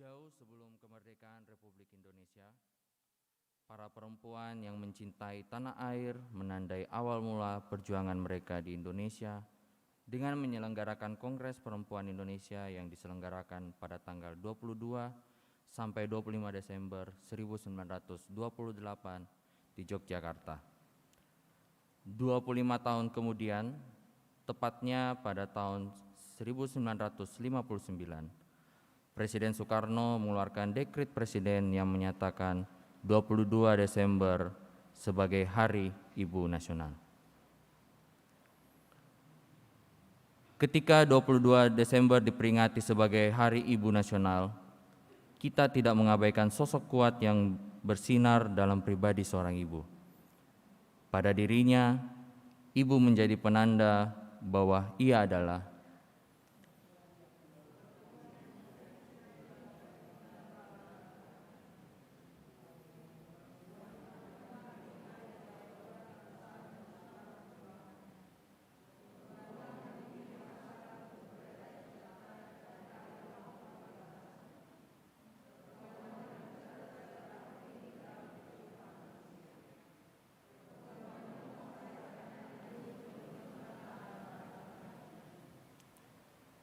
Jauh sebelum kemerdekaan Republik Indonesia, para perempuan yang mencintai tanah air menandai awal mula perjuangan mereka di Indonesia dengan menyelenggarakan Kongres Perempuan Indonesia yang diselenggarakan pada tanggal 22 sampai 25 Desember 1928 di Yogyakarta. 25 tahun kemudian, tepatnya pada tahun 1959, Presiden Soekarno mengeluarkan dekret presiden yang menyatakan 22 Desember sebagai Hari Ibu Nasional. Ketika 22 Desember diperingati sebagai Hari Ibu Nasional, kita tidak mengabaikan sosok kuat yang bersinar dalam pribadi seorang ibu. Pada dirinya, ibu menjadi penanda bahwa ia adalah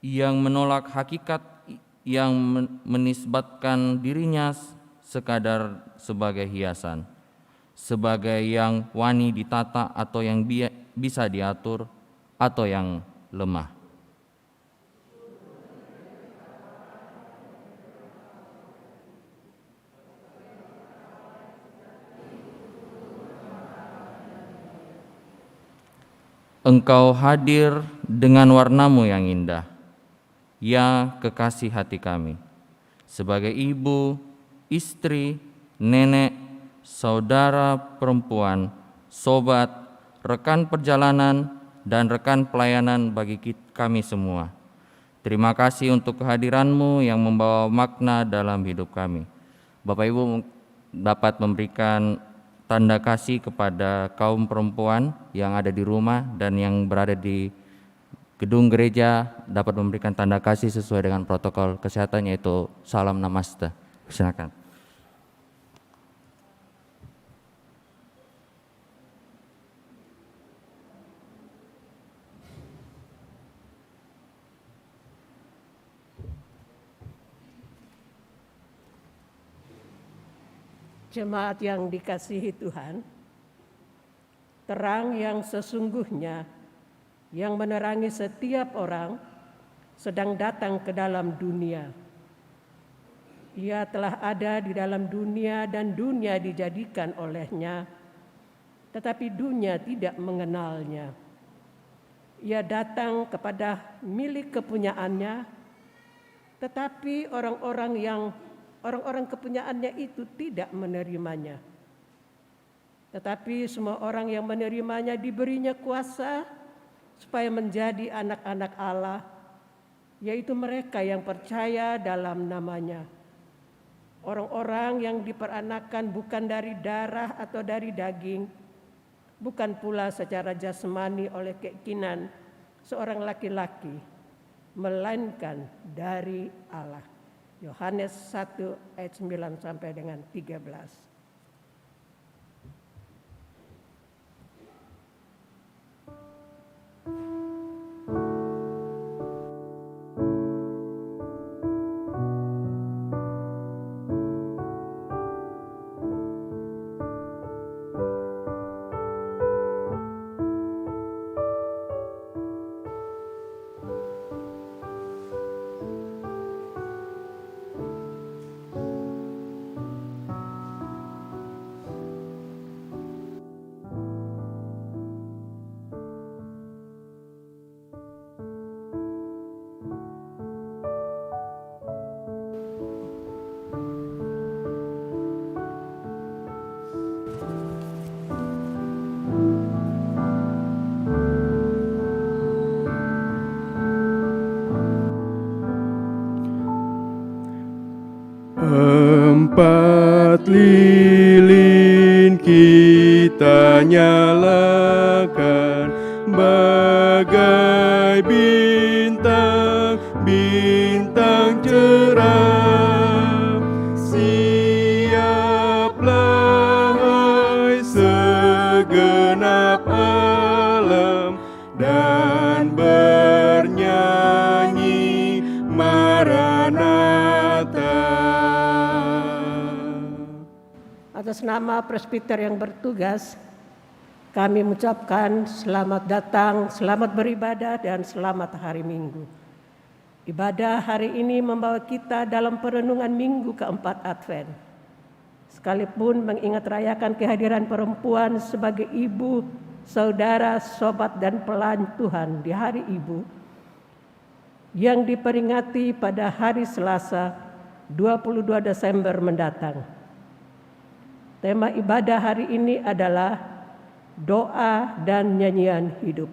yang menolak hakikat yang menisbatkan dirinya sekadar sebagai hiasan, sebagai yang wani ditata atau yang bisa diatur atau yang lemah. Engkau hadir dengan warnamu yang indah, ya kekasih hati kami, sebagai ibu, istri, nenek, saudara perempuan, sobat, rekan perjalanan, dan rekan pelayanan bagi kami semua. Terima kasih untuk kehadiranmu yang membawa makna dalam hidup kami. Bapak Ibu dapat memberikan tanda kasih kepada kaum perempuan yang ada di rumah dan yang berada di gedung gereja, dapat memberikan tanda kasih sesuai dengan protokol kesehatan, yaitu salam namaste. Silakan. Jemaat yang dikasihi Tuhan, terang yang sesungguhnya yang menerangi setiap orang sedang datang ke dalam dunia. Ia telah ada di dalam dunia dan dunia dijadikan olehnya, tetapi dunia tidak mengenalnya. Ia datang kepada milik kepunyaannya, tetapi orang-orang kepunyaannya itu tidak menerimanya. Tetapi semua orang yang menerimanya diberinya kuasa supaya menjadi anak-anak Allah, yaitu mereka yang percaya dalam namanya. Orang-orang yang diperanakan bukan dari darah atau dari daging, bukan pula secara jasmani oleh keinginan seorang laki-laki, melainkan dari Allah. Yohanes 1 ayat 9 sampai dengan 13. Empat lilin kita nyalakan bagai bintang cerah. Atas nama presbiter yang bertugas, kami mengucapkan selamat datang, selamat beribadah, dan selamat hari Minggu. Ibadah hari ini membawa kita dalam perenungan Minggu keempat Advent. Sekalipun mengingat rayakan kehadiran perempuan sebagai ibu, saudara, sobat, dan pelayan Tuhan di hari Ibu, yang diperingati pada hari Selasa 22 Desember mendatang. Tema ibadah hari ini adalah doa dan nyanyian hidup.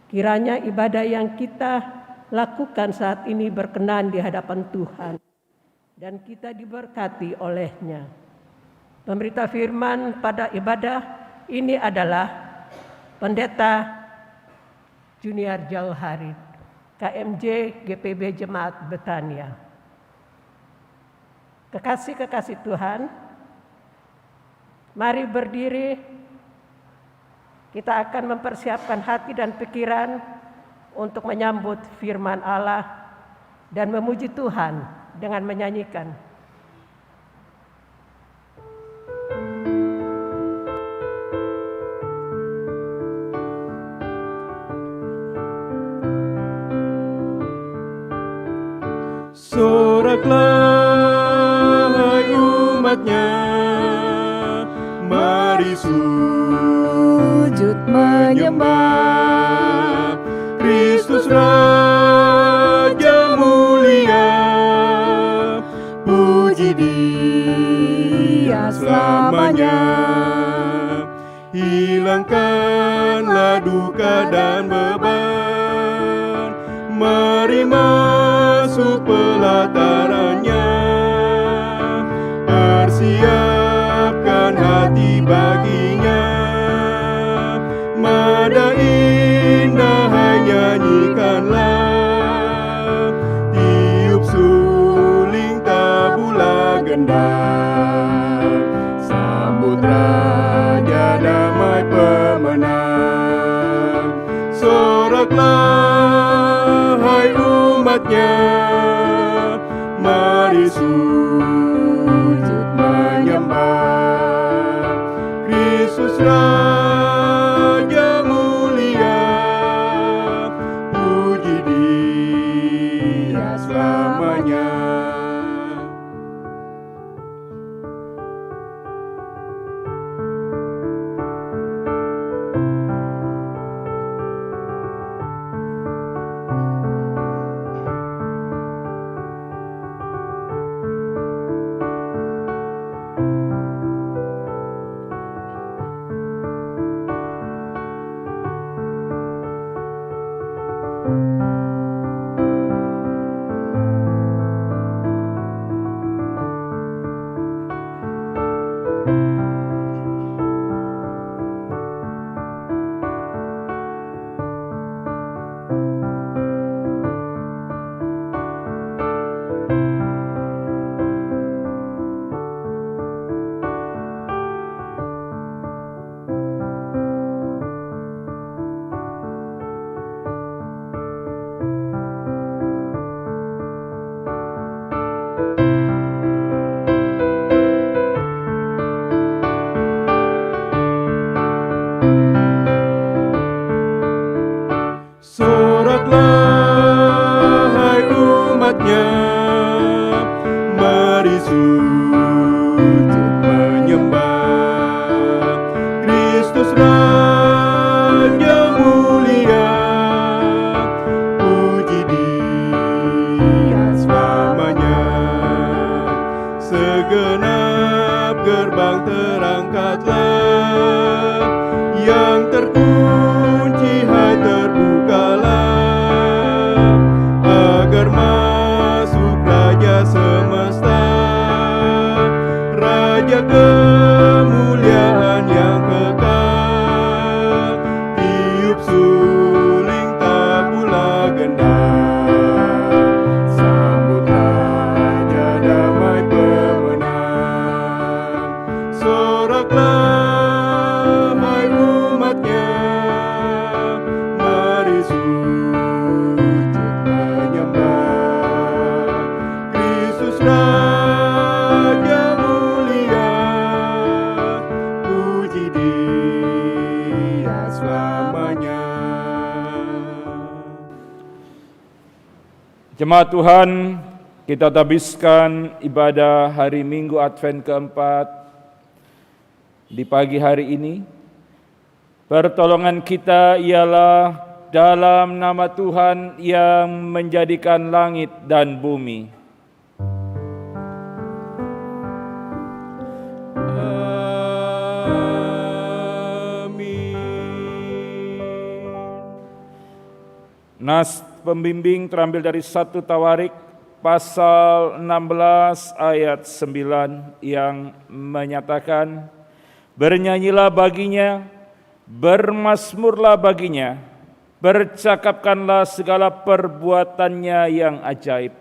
Kiranya ibadah yang kita lakukan saat ini berkenan di hadapan Tuhan dan kita diberkati olehnya. Pemberita firman pada ibadah ini adalah Pendeta Junior Jauhari, KMJ GPB Jemaat Betania. Kekasih-kekasih Tuhan, mari berdiri. Kita akan mempersiapkan hati dan pikiran untuk menyambut firman Allah dan memuji Tuhan dengan menyanyikan. Soraklah hai umatnya, mari sujud menyembah Kristus Raja mulia, puji Dia selamanya. Hilangkanlah duka dan beban, mari masuk pelatarannya. Persiapkan hati baginya, nada indah nyanyikanlah, tiup suling tabula ganda, sambut Raja damai pemenang. Soraklah hai umatnya, mari sujud menyembah Kristus Raja mulia, puji Dia selamanya. Soraklah hai umatnya, mari sujud menyembah Kristus Raja mulia, puji Dia selamanya. Segenap gerbang terangkatlah, yang terkunci hai terbukalah, agar masuk Raja semesta, Raja kemuliaan yang kekal. Tiup suling tabula ganda, sambut Raja damai pemenang. Soraklah hai umatnya, Jemaat Tuhan, kita habiskan ibadah hari Minggu Advent keempat di pagi hari ini. Pertolongan kita ialah dalam nama Tuhan yang menjadikan langit dan bumi. Nas pembimbing terambil dari 1 Tawarik pasal 16 ayat 9 yang menyatakan, bernyanyilah baginya, bermazmurlah baginya, bercakapkanlah segala perbuatannya yang ajaib.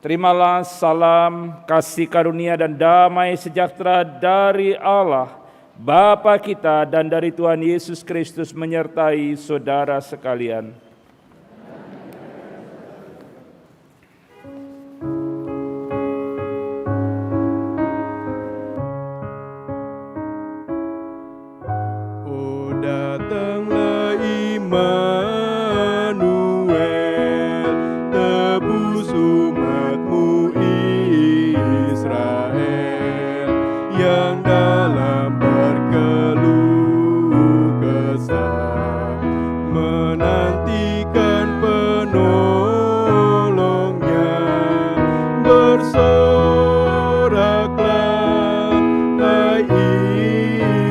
Terimalah salam, kasih karunia dan damai sejahtera dari Allah, Bapa kita dan dari Tuhan Yesus Kristus menyertai saudara sekalian. Datanglah Immanuel, tebus umatmu Israel, yang dalam berkeluh kesah menantikan penolongnya. Bersoraklah, hai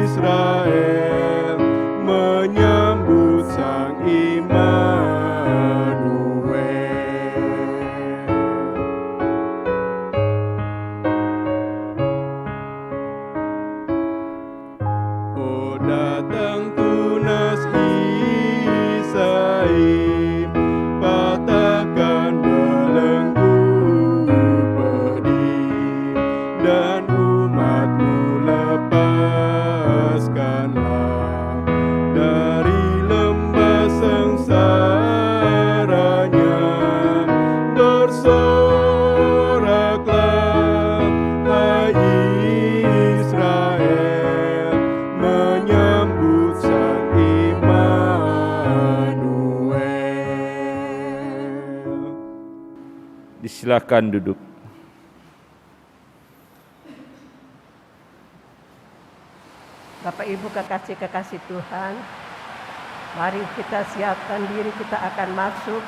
Israel, menyambut Sang Immanuel. Oh, datang tunas Isaim, patahkan belenggu pedih, dan umatmu lepaskanlah dari lembah sengsaranya. Bersoraklah, hai Israel, menyambut Sang Immanuel. Silakan duduk. Bapak Ibu kekasih-kekasih Tuhan, mari kita siapkan diri, kita akan masuk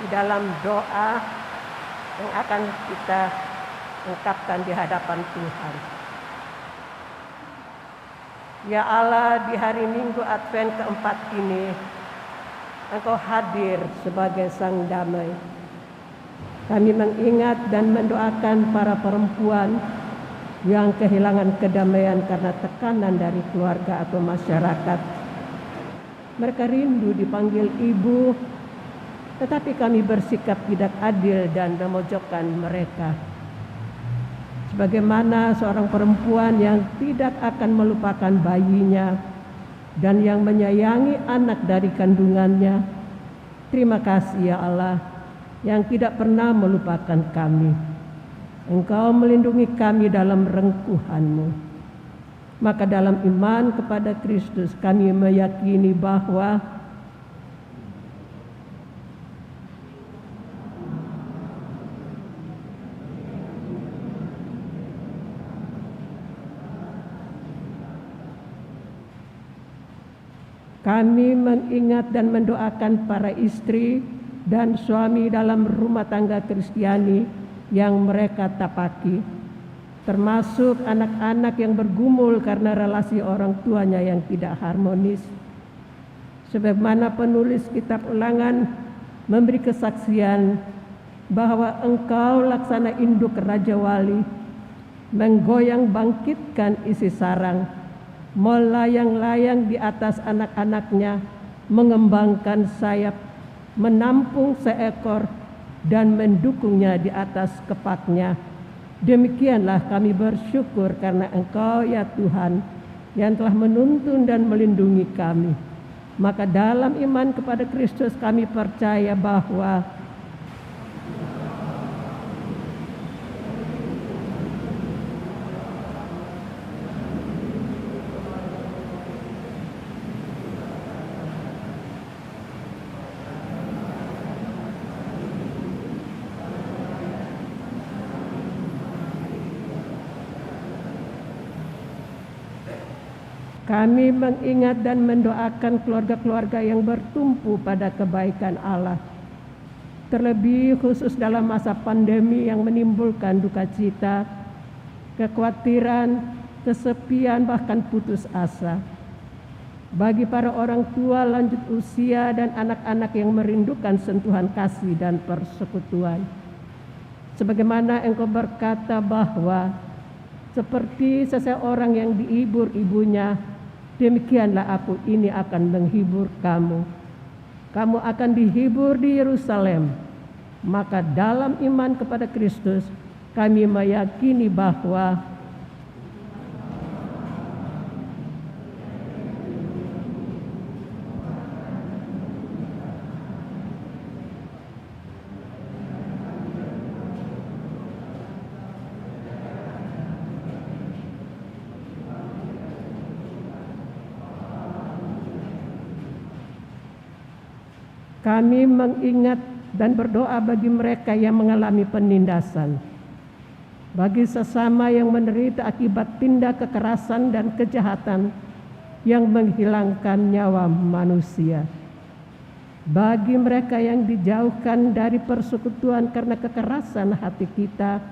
di dalam doa yang akan kita ungkapkan di hadapan Tuhan. Ya Allah, di hari Minggu Advent keempat ini, Engkau hadir sebagai Sang Damai. Kami mengingat dan mendoakan para perempuan yang kehilangan kedamaian karena tekanan dari keluarga atau masyarakat. Mereka rindu dipanggil ibu, tetapi kami bersikap tidak adil dan memojokkan mereka. Sebagaimana seorang perempuan yang tidak akan melupakan bayinya dan yang menyayangi anak dari kandungannya. Terima kasih ya Allah yang tidak pernah melupakan kami. Engkau melindungi kami dalam rengkuhan-Mu. Maka dalam iman kepada Kristus kami meyakini bahwa kami mengingat dan mendoakan para istri dan suami dalam rumah tangga Kristiani yang mereka tapaki, termasuk anak-anak yang bergumul karena relasi orang tuanya yang tidak harmonis. Sebagaimana penulis kitab Ulangan memberi kesaksian bahwa Engkau laksana induk Raja Wali, menggoyang bangkitkan isi sarang, melayang-layang di atas anak-anaknya, mengembangkan sayap, menampung seekor, dan mendukungnya di atas kepaknya. Demikianlah kami bersyukur karena Engkau ya Tuhan yang telah menuntun dan melindungi kami. Maka dalam iman kepada Kristus kami percaya bahwa Kami mengingat dan mendoakan keluarga-keluarga yang bertumpu pada kebaikan Allah, terlebih khusus dalam masa pandemi yang menimbulkan duka cita, kekhawatiran, kesepian, bahkan putus asa. Bagi para orang tua lanjut usia dan anak-anak yang merindukan sentuhan kasih dan persekutuan. Sebagaimana Engkau berkata bahwa seperti seseorang yang dihibur ibunya, demikianlah aku ini akan menghibur kamu. Kamu akan dihibur di Yerusalem. Maka dalam iman kepada Kristus, kami meyakini bahwa kami mengingat dan berdoa bagi mereka yang mengalami penindasan, bagi sesama yang menderita akibat tindak kekerasan dan kejahatan yang menghilangkan nyawa manusia, bagi mereka yang dijauhkan dari persekutuan karena kekerasan hati kita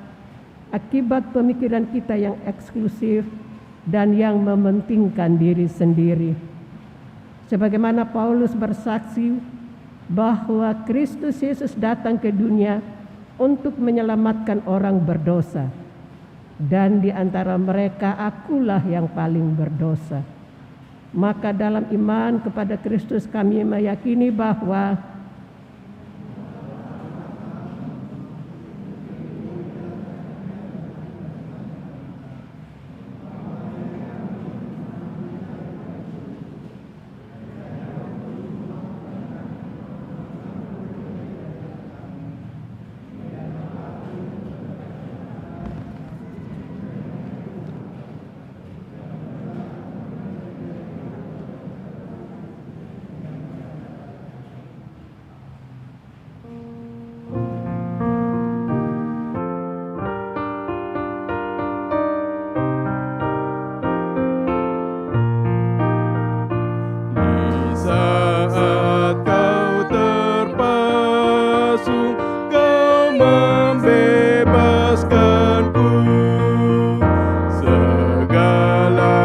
akibat pemikiran kita yang eksklusif dan yang mementingkan diri sendiri. Sebagaimana Paulus bersaksi bahwa Kristus Yesus datang ke dunia untuk menyelamatkan orang berdosa, dan di antara mereka akulah yang paling berdosa. Maka dalam iman kepada Kristus kami meyakini bahwa saat kau terpasung, kau membebaskanku. Segala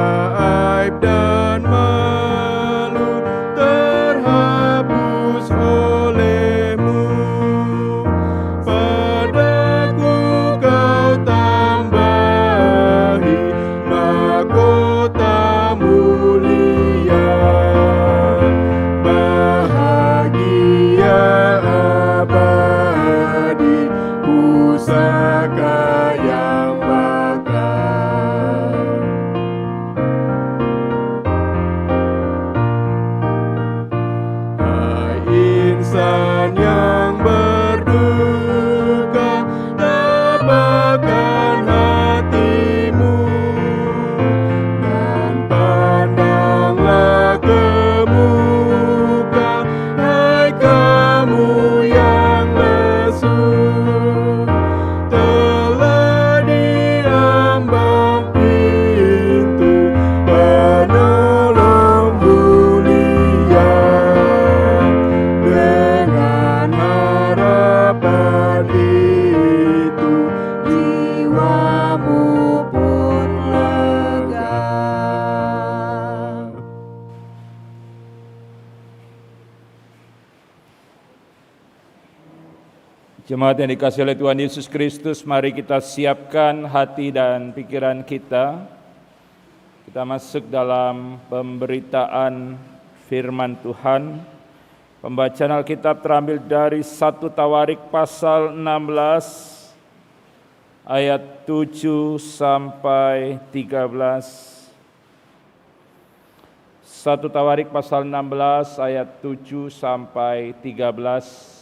aib dan malu terhapus olehmu. Padaku kau tambahi mahkota mulia. Bahagia abadi, pusaka yang bakal. Hai insan yang berduka, tabahkan hatimu dan pandanglah ke muka. Hai kamu yang lesu, telah diambang pintu penolong mulia. Dengan harapan itu jiwamu pun lega. Jemaat yang dikasihi oleh Tuhan Yesus Kristus, mari kita siapkan hati dan pikiran kita. Kita masuk dalam pemberitaan firman Tuhan. Pembacaan Alkitab terambil dari 1 Tawarik pasal 16 ayat 7 sampai 13. 1 Tawarik pasal 16 ayat 7 sampai 13.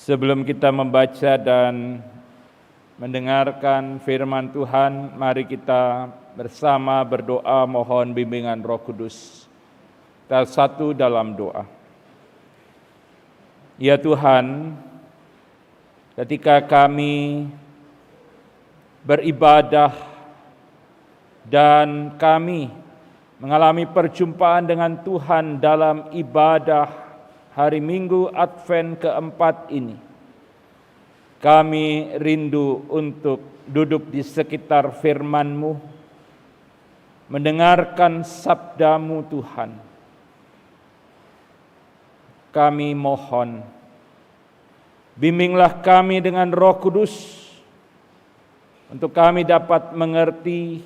Sebelum kita membaca dan mendengarkan firman Tuhan, mari kita bersama berdoa mohon bimbingan Roh Kudus. Kita satu dalam doa. Ya Tuhan, ketika kami beribadah dan kami mengalami perjumpaan dengan Tuhan dalam ibadah hari Minggu Advent keempat ini, kami rindu untuk duduk di sekitar firman-Mu, mendengarkan sabda-Mu Tuhan. Kami mohon, bimbinglah kami dengan Roh Kudus, untuk kami dapat mengerti,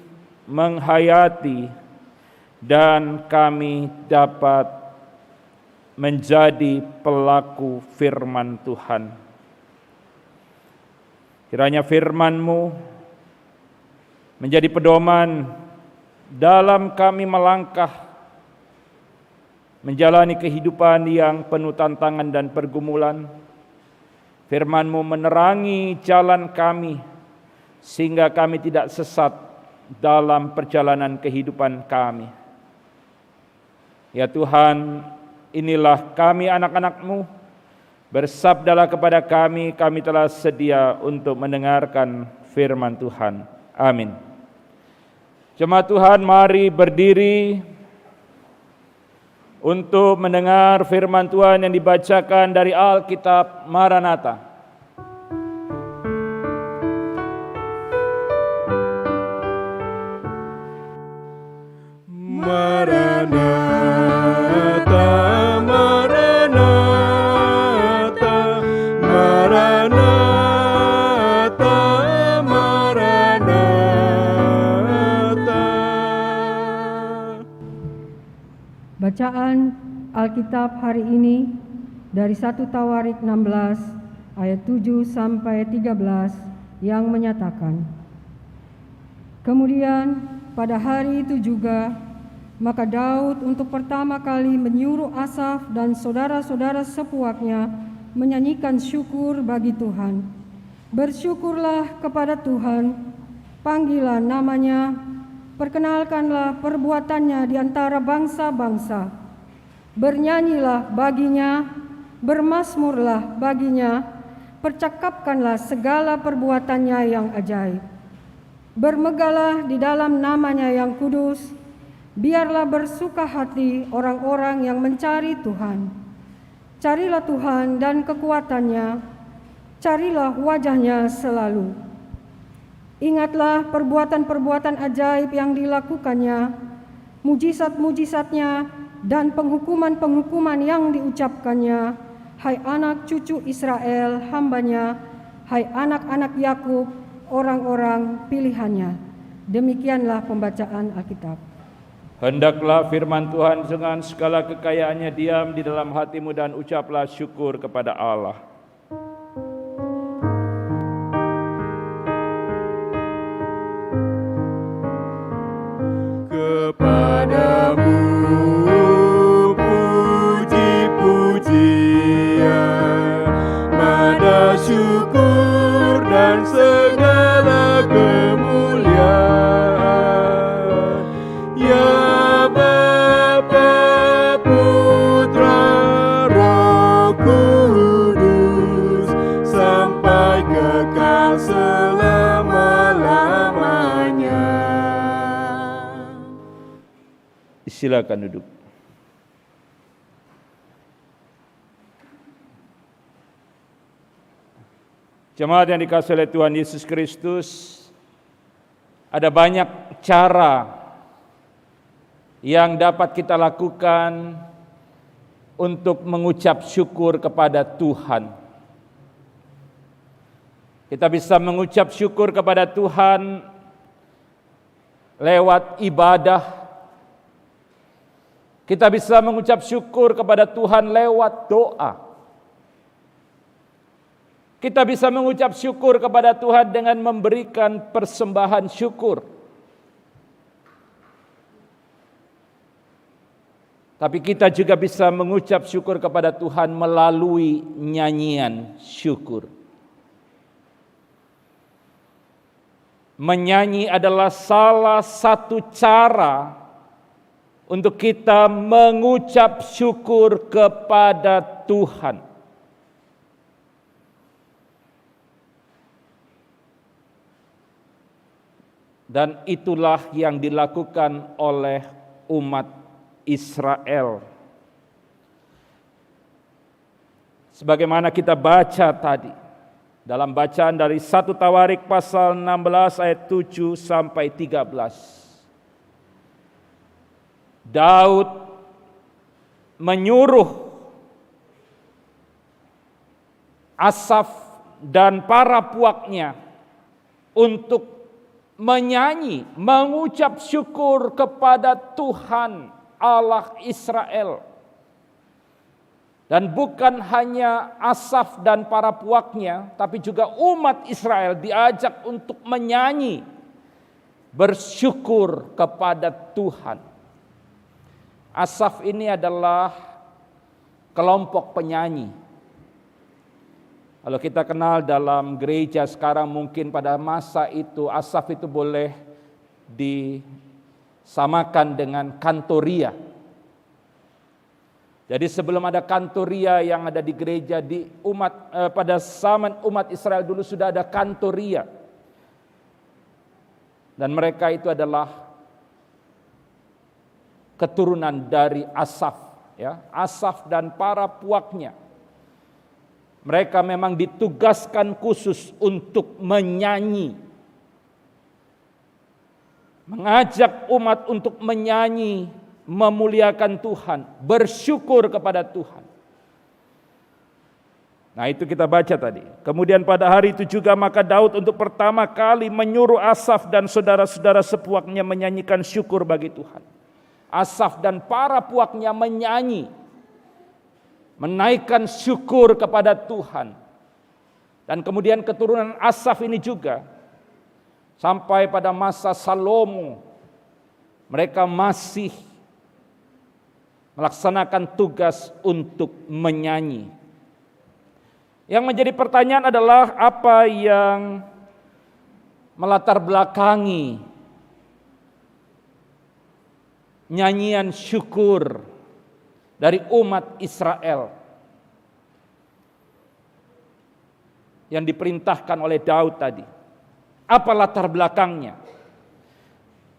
menghayati, dan kami dapat menjadi pelaku firman Tuhan. Kiranya firman-Mu menjadi pedoman dalam kami melangkah menjalani kehidupan yang penuh tantangan dan pergumulan. Firman-Mu menerangi jalan kami, sehingga kami tidak sesat dalam perjalanan kehidupan kami. Ya Tuhan, inilah kami anak-anak-Mu, bersabdalah kepada kami, kami telah sedia untuk mendengarkan firman Tuhan. Amin. Jemaat Tuhan, mari berdiri untuk mendengar firman Tuhan yang dibacakan dari Alkitab Maranatha. Maranatha, Maranatha, Maranatha, Maranatha. Bacaan Alkitab hari ini dari 1 Tawarik 16 ayat 7 sampai 13 yang menyatakan, kemudian pada hari itu juga, maka Daud untuk pertama kali menyuruh Asaf dan saudara-saudara sepuaknya menyanyikan syukur bagi Tuhan. Bersyukurlah kepada Tuhan, panggillah namanya, perkenalkanlah perbuatannya di antara bangsa-bangsa. Bernyanyilah baginya, bermazmurlah baginya, percakapkanlah segala perbuatannya yang ajaib. Bermegahlah di dalam namanya yang kudus, biarlah bersuka hati orang-orang yang mencari Tuhan. Carilah Tuhan dan kekuatannya, carilah wajahnya selalu. Ingatlah perbuatan-perbuatan ajaib yang dilakukannya, mujizat-mujizatnya, dan penghukuman-penghukuman yang diucapkannya. Hai anak cucu Israel, hambanya, hai anak-anak Yakub, orang-orang pilihannya. Demikianlah pembacaan Alkitab. Hendaklah firman Tuhan dengan segala kekayaannya diam di dalam hatimu dan ucaplah syukur kepada Allah. Kepadamu puji-pujian, mada syukur dan segala kemuliaan. Ya Bapa, Putra, Roh Kudus, sampai kekal selama-lamanya. Silakan duduk. Jemaat yang dikasihi oleh Tuhan Yesus Kristus, ada banyak cara yang dapat kita lakukan untuk mengucap syukur kepada Tuhan. Kita bisa mengucap syukur kepada Tuhan lewat ibadah. Kita bisa mengucap syukur kepada Tuhan lewat doa. Kita bisa mengucap syukur kepada Tuhan dengan memberikan persembahan syukur. Tapi kita juga bisa mengucap syukur kepada Tuhan melalui nyanyian syukur. Menyanyi adalah salah satu cara untuk kita mengucap syukur kepada Tuhan. Dan itulah yang dilakukan oleh umat Israel. Sebagaimana kita baca tadi, dalam bacaan dari 1 Tawarik pasal 16 ayat 7 sampai 13. Daud menyuruh Asaf dan para puaknya untuk menyanyi, mengucap syukur kepada Tuhan Allah Israel. Dan bukan hanya Asaf dan para puaknya, tapi juga umat Israel diajak untuk menyanyi, bersyukur kepada Tuhan. Asaf ini adalah kelompok penyanyi. Kalau kita kenal dalam gereja sekarang, mungkin pada masa itu Asaf itu boleh disamakan dengan kantoria. Jadi sebelum ada kantoria yang ada di gereja, pada zaman umat Israel dulu sudah ada kantoria. Dan mereka itu adalah keturunan dari Asaf, ya, Asaf dan para puaknya. Mereka memang ditugaskan khusus untuk menyanyi, mengajak umat untuk menyanyi, memuliakan Tuhan, bersyukur kepada Tuhan. Nah, itu kita baca tadi. Kemudian pada hari itu juga maka Daud untuk pertama kali menyuruh Asaf dan saudara-saudara sepuaknya menyanyikan syukur bagi Tuhan. Asaf dan para puaknya menyanyi, menaikkan syukur kepada Tuhan. Dan kemudian keturunan Asaf ini juga sampai pada masa Salomo mereka masih melaksanakan tugas untuk menyanyi. Yang menjadi pertanyaan adalah apa yang melatar belakangi nyanyian syukur dari umat Israel yang diperintahkan oleh Daud tadi. Apa latar belakangnya?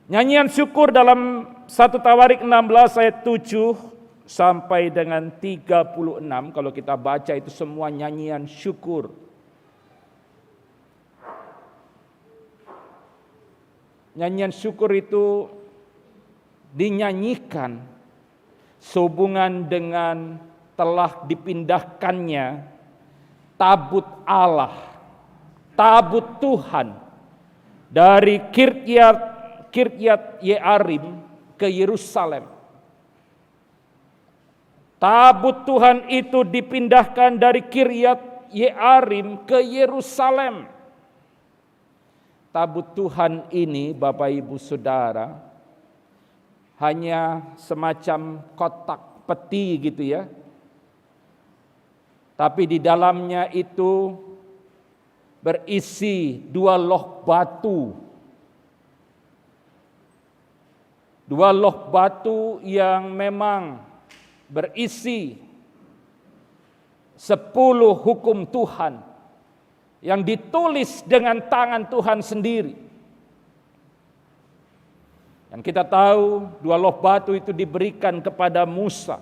Nyanyian syukur dalam 1 Tawarik 16 ayat 7 sampai dengan 36, kalau kita baca itu semua nyanyian syukur. Nyanyian syukur itu dinyanyikan sehubungan dengan telah dipindahkannya tabut Allah, tabut Tuhan dari Kiryat Yearim ke Yerusalem. Tabut Tuhan itu dipindahkan dari Kiryat Yearim ke Yerusalem. Tabut Tuhan ini, Bapak Ibu Saudara, hanya semacam kotak peti gitu ya. Tapi di dalamnya itu berisi 2 loh batu. 2 loh batu yang memang berisi 10 hukum Tuhan yang ditulis dengan tangan Tuhan sendiri. Dan kita tahu 2 loh batu itu diberikan kepada Musa.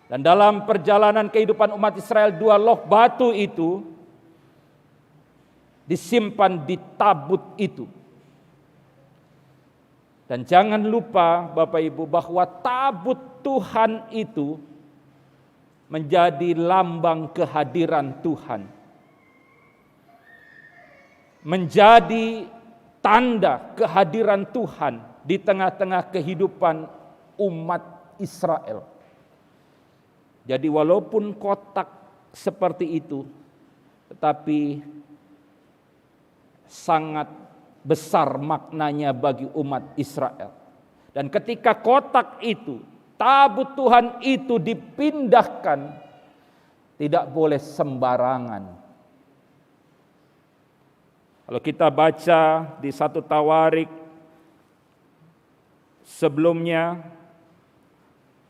Dan dalam perjalanan kehidupan umat Israel, 2 loh batu itu disimpan di tabut itu. Dan jangan lupa Bapak Ibu bahwa tabut Tuhan itu menjadi lambang kehadiran Tuhan. Menjadi tanda kehadiran Tuhan di tengah-tengah kehidupan umat Israel. Jadi walaupun kotak seperti itu, tetapi sangat besar maknanya bagi umat Israel. Dan ketika kotak itu, tabut Tuhan itu dipindahkan, tidak boleh sembarangan. Kalau kita baca di 1 Tawarik sebelumnya,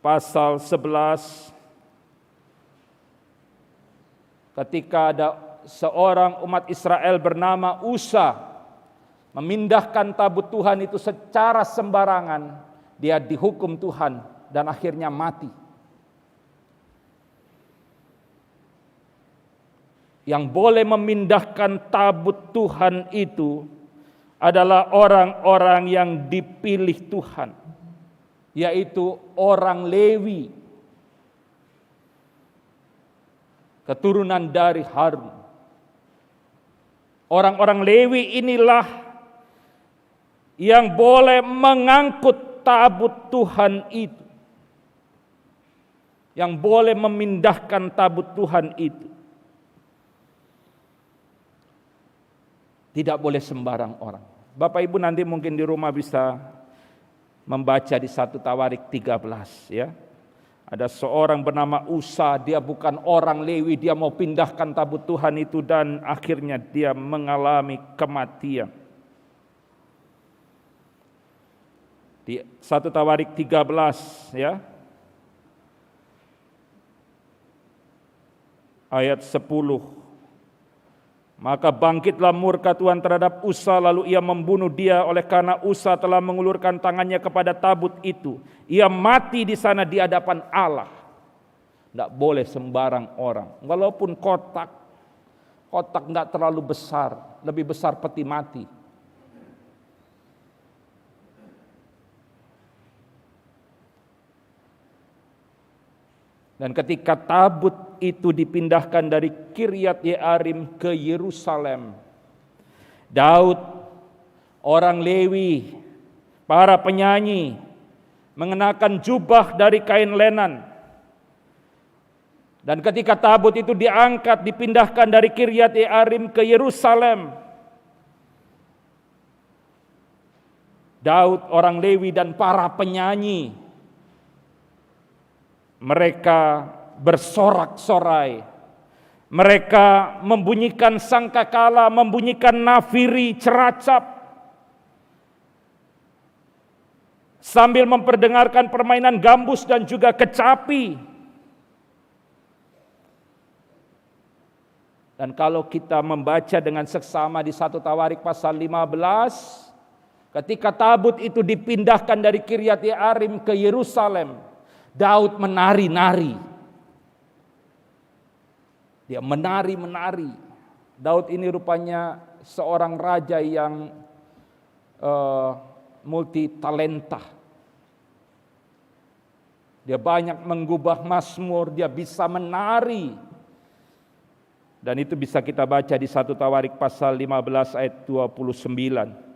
pasal 11, ketika ada seorang umat Israel bernama Usa memindahkan tabut Tuhan itu secara sembarangan, dia dihukum Tuhan dan akhirnya mati. Yang boleh memindahkan tabut Tuhan itu adalah orang-orang yang dipilih Tuhan, yaitu orang Lewi, keturunan dari Harun. Orang-orang Lewi inilah yang boleh mengangkut tabut Tuhan itu, yang boleh memindahkan tabut Tuhan itu. Tidak boleh sembarang orang. Bapak Ibu nanti mungkin di rumah bisa membaca di 1 Tawarik 13 ya. Ada seorang bernama Usa, dia bukan orang Lewi, dia mau pindahkan tabut Tuhan itu dan akhirnya dia mengalami kematian. Di 1 Tawarik 13 ya. Ayat 10. Maka bangkitlah murka Tuhan terhadap Usa, lalu ia membunuh dia oleh karena Usa telah mengulurkan tangannya kepada tabut itu. Ia mati di sana di hadapan Allah. Tidak boleh sembarang orang. Walaupun kotak tidak terlalu besar, lebih besar peti mati. Dan ketika tabut itu dipindahkan dari Kiryat Yearim ke Yerusalem, Daud, orang Lewi, para penyanyi mengenakan jubah dari kain lenan. Dan ketika tabut itu diangkat, dipindahkan dari Kiryat Yearim ke Yerusalem, Daud, orang Lewi dan para penyanyi, mereka bersorak-sorai, mereka membunyikan sangkakala, membunyikan nafiri, ceracap, sambil memperdengarkan permainan gambus dan juga kecapi. Dan kalau kita membaca dengan seksama di 1 Tawarik pasal 15, ketika tabut itu dipindahkan dari Kiryat Yearim ke Yerusalem, Daud menari-nari. Dia menari-menari. Daud ini rupanya seorang raja yang multi talenta. Dia banyak menggubah mazmur, dia bisa menari. Dan itu bisa kita baca di 1 Tawarik pasal 15 ayat 29.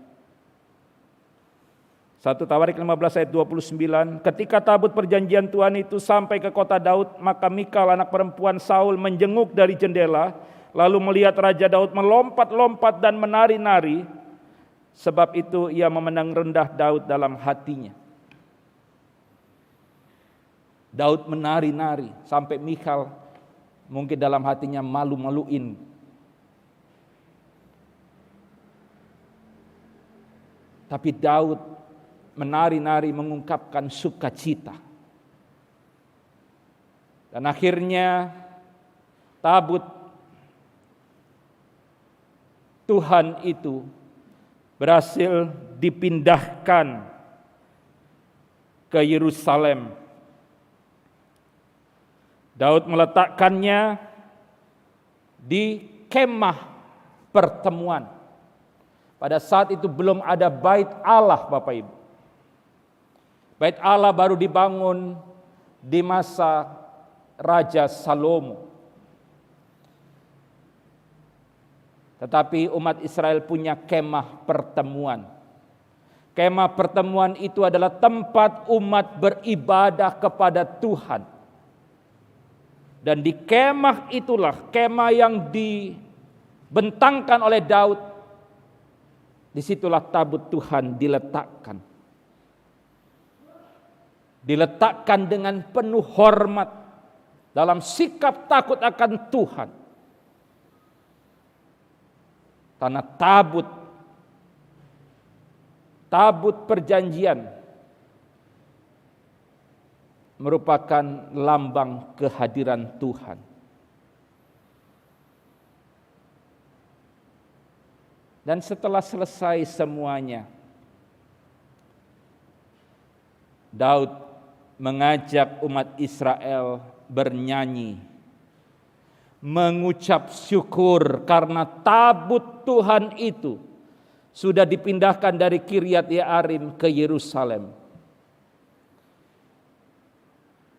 1 Tawarik 15 ayat 29, ketika tabut perjanjian Tuhan itu sampai ke kota Daud, maka Mikal anak perempuan Saul menjenguk dari jendela, lalu melihat Raja Daud melompat-lompat dan menari-nari, sebab itu ia memandang rendah Daud dalam hatinya. Daud menari-nari sampai Mikal mungkin dalam hatinya malu-maluin. Tapi Daud menari-nari mengungkapkan sukacita. Dan akhirnya tabut Tuhan itu berhasil dipindahkan ke Yerusalem. Daud meletakkannya di kemah pertemuan. Pada saat itu belum ada bait Allah, Bapak Ibu. Bait Allah baru dibangun di masa Raja Salomo. Tetapi umat Israel punya kemah pertemuan. Kemah pertemuan itu adalah tempat umat beribadah kepada Tuhan. Dan di kemah itulah, kemah yang dibentangkan oleh Daud, disitulah tabut Tuhan diletakkan. Diletakkan dengan penuh hormat dalam sikap takut akan Tuhan. Karena tabut perjanjian merupakan lambang kehadiran Tuhan. Dan setelah selesai semuanya, Daud mengajak umat Israel bernyanyi, mengucap syukur karena tabut Tuhan itu sudah dipindahkan dari Kiryat Yearim ke Yerusalem.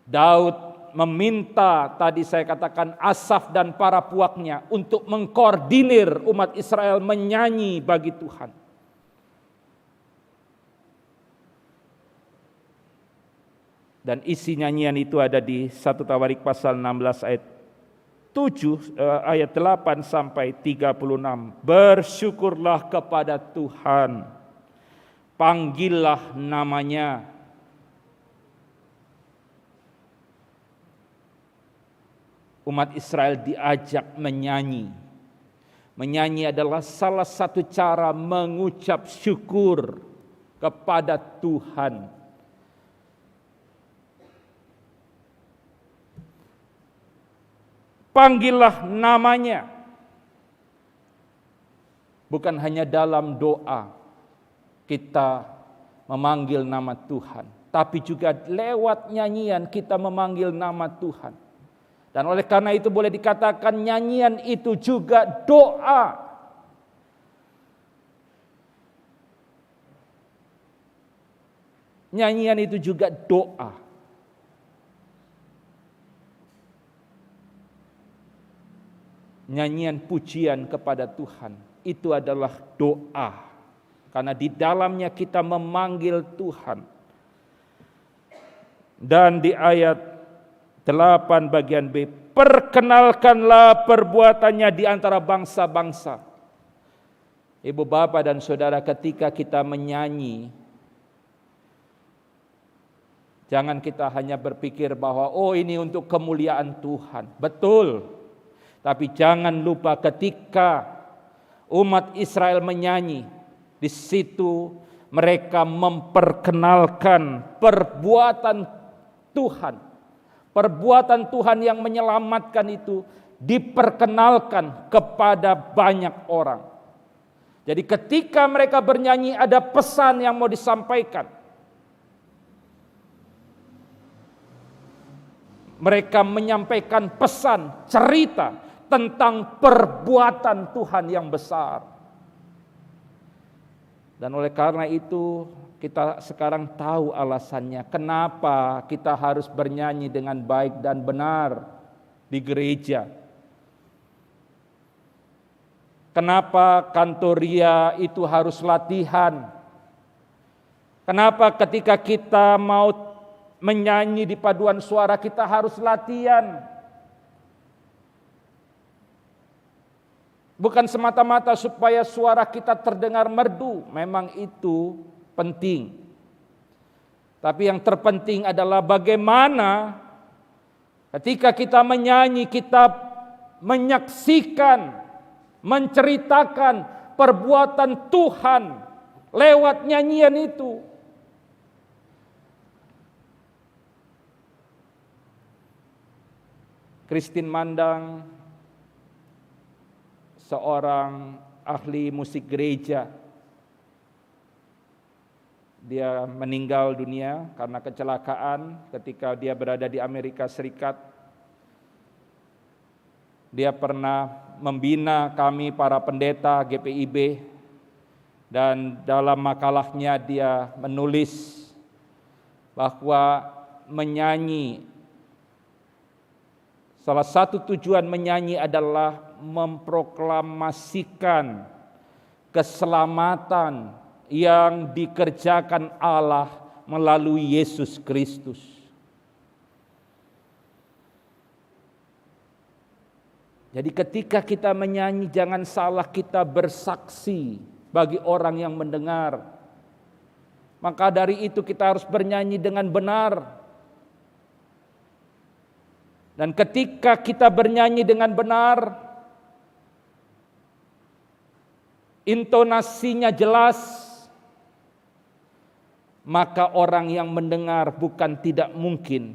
Daud meminta, tadi saya katakan, Asaf dan para puaknya untuk mengkoordinir umat Israel menyanyi bagi Tuhan. Dan isi nyanyian itu ada di 1 Tawarik pasal 16 ayat 8 sampai 36. Bersyukurlah kepada Tuhan, panggillah namanya. Umat Israel diajak menyanyi. Menyanyi adalah salah satu cara mengucap syukur kepada Tuhan. Panggillah namanya. Bukan hanya dalam doa kita memanggil nama Tuhan, tapi juga lewat nyanyian kita memanggil nama Tuhan. Dan oleh karena itu boleh dikatakan nyanyian itu juga doa. Nyanyian itu juga doa. Nyanyian pujian kepada Tuhan itu adalah doa. Karena di dalamnya kita memanggil Tuhan. Dan di ayat 8 bagian B, perkenalkanlah perbuatannya di antara bangsa-bangsa. Ibu bapak dan saudara, ketika kita menyanyi, jangan kita hanya berpikir bahwa oh ini untuk kemuliaan Tuhan. Betul. Tapi jangan lupa ketika umat Israel menyanyi, di situ mereka memperkenalkan perbuatan Tuhan. Perbuatan Tuhan yang menyelamatkan itu diperkenalkan kepada banyak orang. Jadi ketika mereka bernyanyi ada pesan yang mau disampaikan. Mereka menyampaikan pesan, cerita tentang perbuatan Tuhan yang besar. Dan oleh karena itu kita sekarang tahu alasannya kenapa kita harus bernyanyi dengan baik dan benar di gereja. Kenapa kantoria itu harus latihan? Kenapa ketika kita mau menyanyi di paduan suara kita harus latihan? Bukan semata-mata supaya suara kita terdengar merdu, memang itu penting. Tapi yang terpenting adalah bagaimana ketika kita menyanyi, kita menyaksikan, menceritakan perbuatan Tuhan lewat nyanyian itu. Christine Mandang, seorang ahli musik gereja, dia meninggal dunia karena kecelakaan ketika dia berada di Amerika Serikat. Dia pernah membina kami para pendeta GPIB, dan dalam makalahnya dia menulis bahwa menyanyi, salah satu tujuan menyanyi adalah memproklamasikan keselamatan yang dikerjakan Allah melalui Yesus Kristus. Jadi ketika kita menyanyi jangan salah kita bersaksi bagi orang yang mendengar. Maka dari itu kita harus bernyanyi dengan benar. Dan ketika kita bernyanyi dengan benar, intonasinya jelas, maka orang yang mendengar bukan tidak mungkin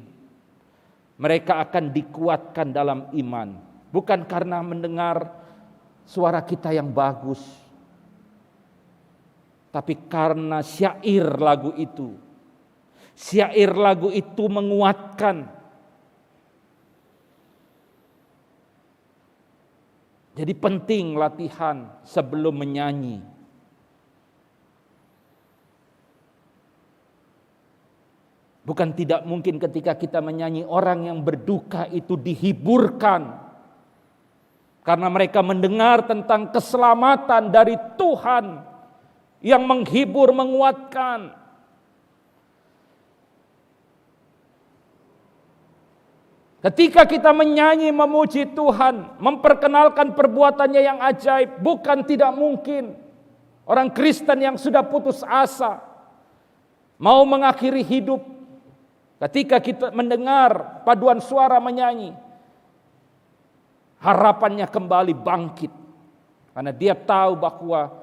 mereka akan dikuatkan dalam iman. Bukan karena mendengar suara kita yang bagus, tapi karena syair lagu itu. Syair lagu itu menguatkan. Jadi penting latihan sebelum menyanyi. Bukan tidak mungkin ketika kita menyanyi orang yang berduka itu dihiburkan. Karena mereka mendengar tentang keselamatan dari Tuhan yang menghibur, menguatkan. Ketika kita menyanyi memuji Tuhan, memperkenalkan perbuatannya yang ajaib, bukan tidak mungkin orang Kristen yang sudah putus asa mau mengakhiri hidup, ketika kita mendengar paduan suara menyanyi, harapannya kembali bangkit. Karena dia tahu bahwa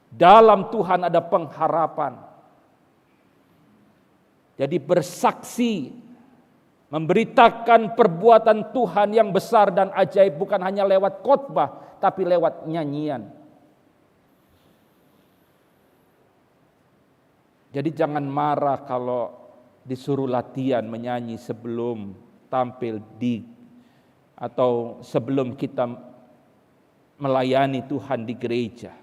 dalam Tuhan ada pengharapan. Jadi bersaksi, memberitakan perbuatan Tuhan yang besar dan ajaib bukan hanya lewat khotbah, tapi lewat nyanyian. Jadi jangan marah kalau disuruh latihan menyanyi sebelum tampil atau sebelum kita melayani Tuhan di gereja.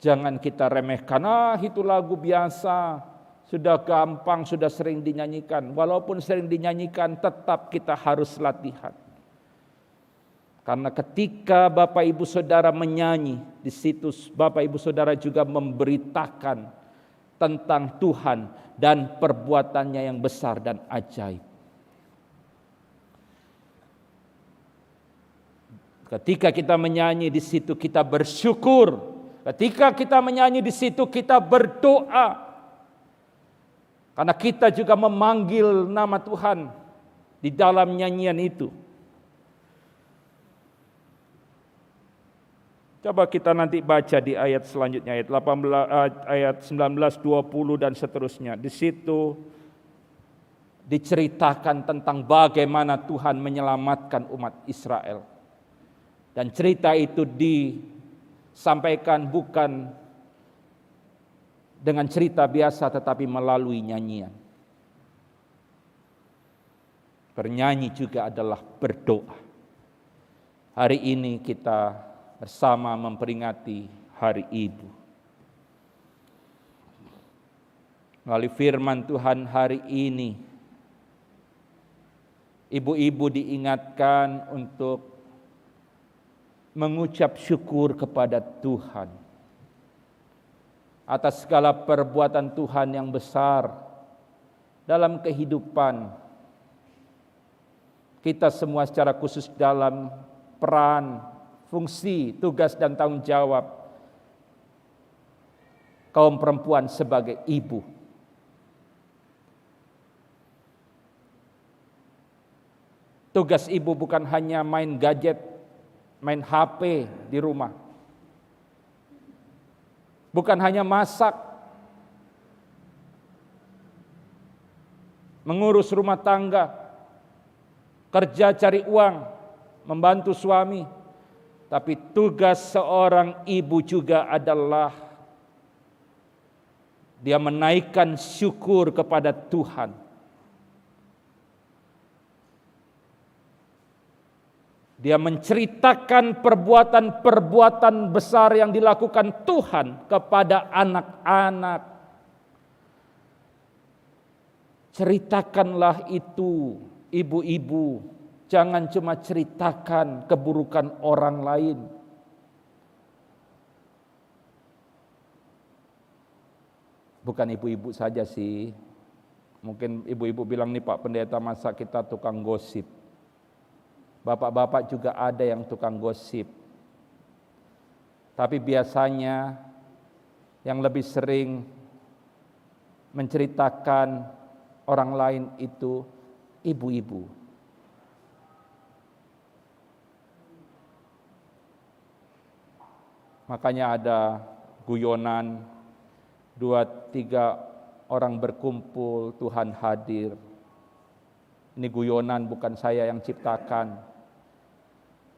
Jangan kita remehkan, itu lagu biasa, sudah gampang, sudah sering dinyanyikan. Walaupun sering dinyanyikan, tetap kita harus latihan. Karena ketika Bapak Ibu Saudara menyanyi, di situ Bapak Ibu Saudara juga memberitakan tentang Tuhan dan perbuatannya yang besar dan ajaib. Ketika kita menyanyi di situ kita bersyukur. Ketika kita menyanyi di situ kita berdoa. Karena kita juga memanggil nama Tuhan di dalam nyanyian itu. Coba kita nanti baca di ayat selanjutnya, ayat 18, ayat 19, 20 dan seterusnya. Di situ diceritakan tentang bagaimana Tuhan menyelamatkan umat Israel. Dan cerita itu disampaikan bukan dengan cerita biasa tetapi melalui nyanyian. Bernyanyi juga adalah berdoa. Hari ini kita bersama memperingati Hari Ibu. Melalui firman Tuhan hari ini, ibu-ibu diingatkan untuk mengucap syukur kepada Tuhan atas segala perbuatan Tuhan yang besar dalam kehidupan kita semua, secara khusus dalam peran, fungsi, tugas dan tanggung jawab kaum perempuan sebagai ibu. Tugas ibu bukan hanya main gadget, main HP di rumah. Bukan hanya masak, mengurus rumah tangga, kerja cari uang, membantu suami. Tapi tugas seorang ibu juga adalah dia menaikkan syukur kepada Tuhan. Dia menceritakan perbuatan-perbuatan besar yang dilakukan Tuhan kepada anak-anak. Ceritakanlah itu, ibu-ibu. Jangan cuma ceritakan keburukan orang lain. Bukan ibu-ibu saja sih. Mungkin ibu-ibu bilang, nih Pak Pendeta, masa kita tukang gosip. Bapak-bapak juga ada yang tukang gosip. Tapi biasanya yang lebih sering menceritakan orang lain itu ibu-ibu. Makanya ada guyonan, 2-3 orang berkumpul, Tuhan hadir. Ini guyonan, bukan saya yang ciptakan.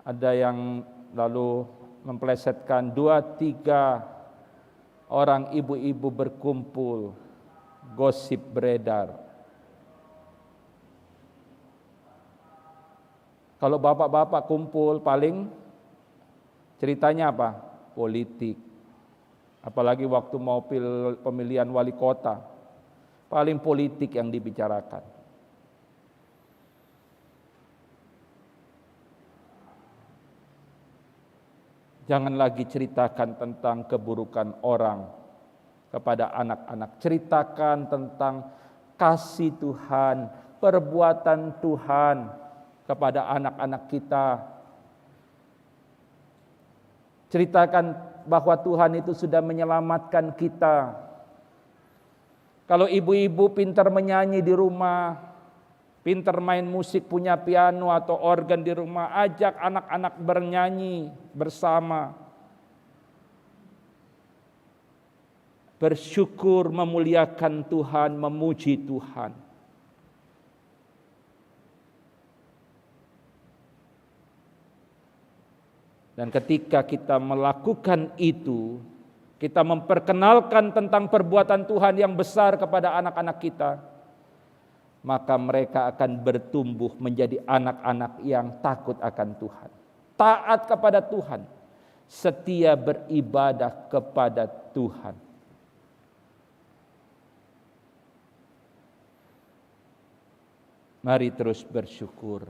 Ada yang lalu memplesetkan 2-3 orang ibu-ibu berkumpul, gosip beredar. Kalau bapak-bapak kumpul paling ceritanya apa? Politik. Apalagi waktu mau pemilihan wali kota, paling politik yang dibicarakan. Jangan lagi ceritakan tentang keburukan orang kepada anak-anak. Ceritakan tentang kasih Tuhan, perbuatan Tuhan kepada anak-anak kita. Ceritakan bahwa Tuhan itu sudah menyelamatkan kita. Kalau ibu-ibu pintar menyanyi di rumah, pintar main musik, punya piano atau organ di rumah, ajak anak-anak bernyanyi bersama. Bersyukur, memuliakan Tuhan, memuji Tuhan. Dan ketika kita melakukan itu, kita memperkenalkan tentang perbuatan Tuhan yang besar kepada anak-anak kita, maka mereka akan bertumbuh menjadi anak-anak yang takut akan Tuhan, taat kepada Tuhan, setia beribadah kepada Tuhan. Mari terus bersyukur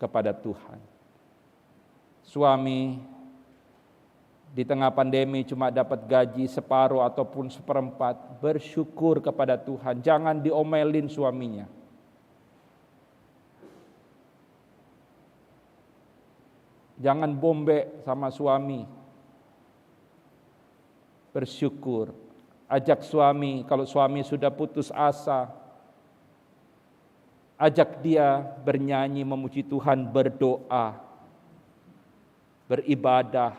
kepada Tuhan. Suami di tengah pandemi cuma dapat gaji separuh ataupun seperempat, bersyukur kepada Tuhan. Jangan diomelin suaminya. Jangan bombe sama suami. Bersyukur. Ajak suami, kalau suami sudah putus asa, ajak dia bernyanyi memuji Tuhan, berdoa, beribadah,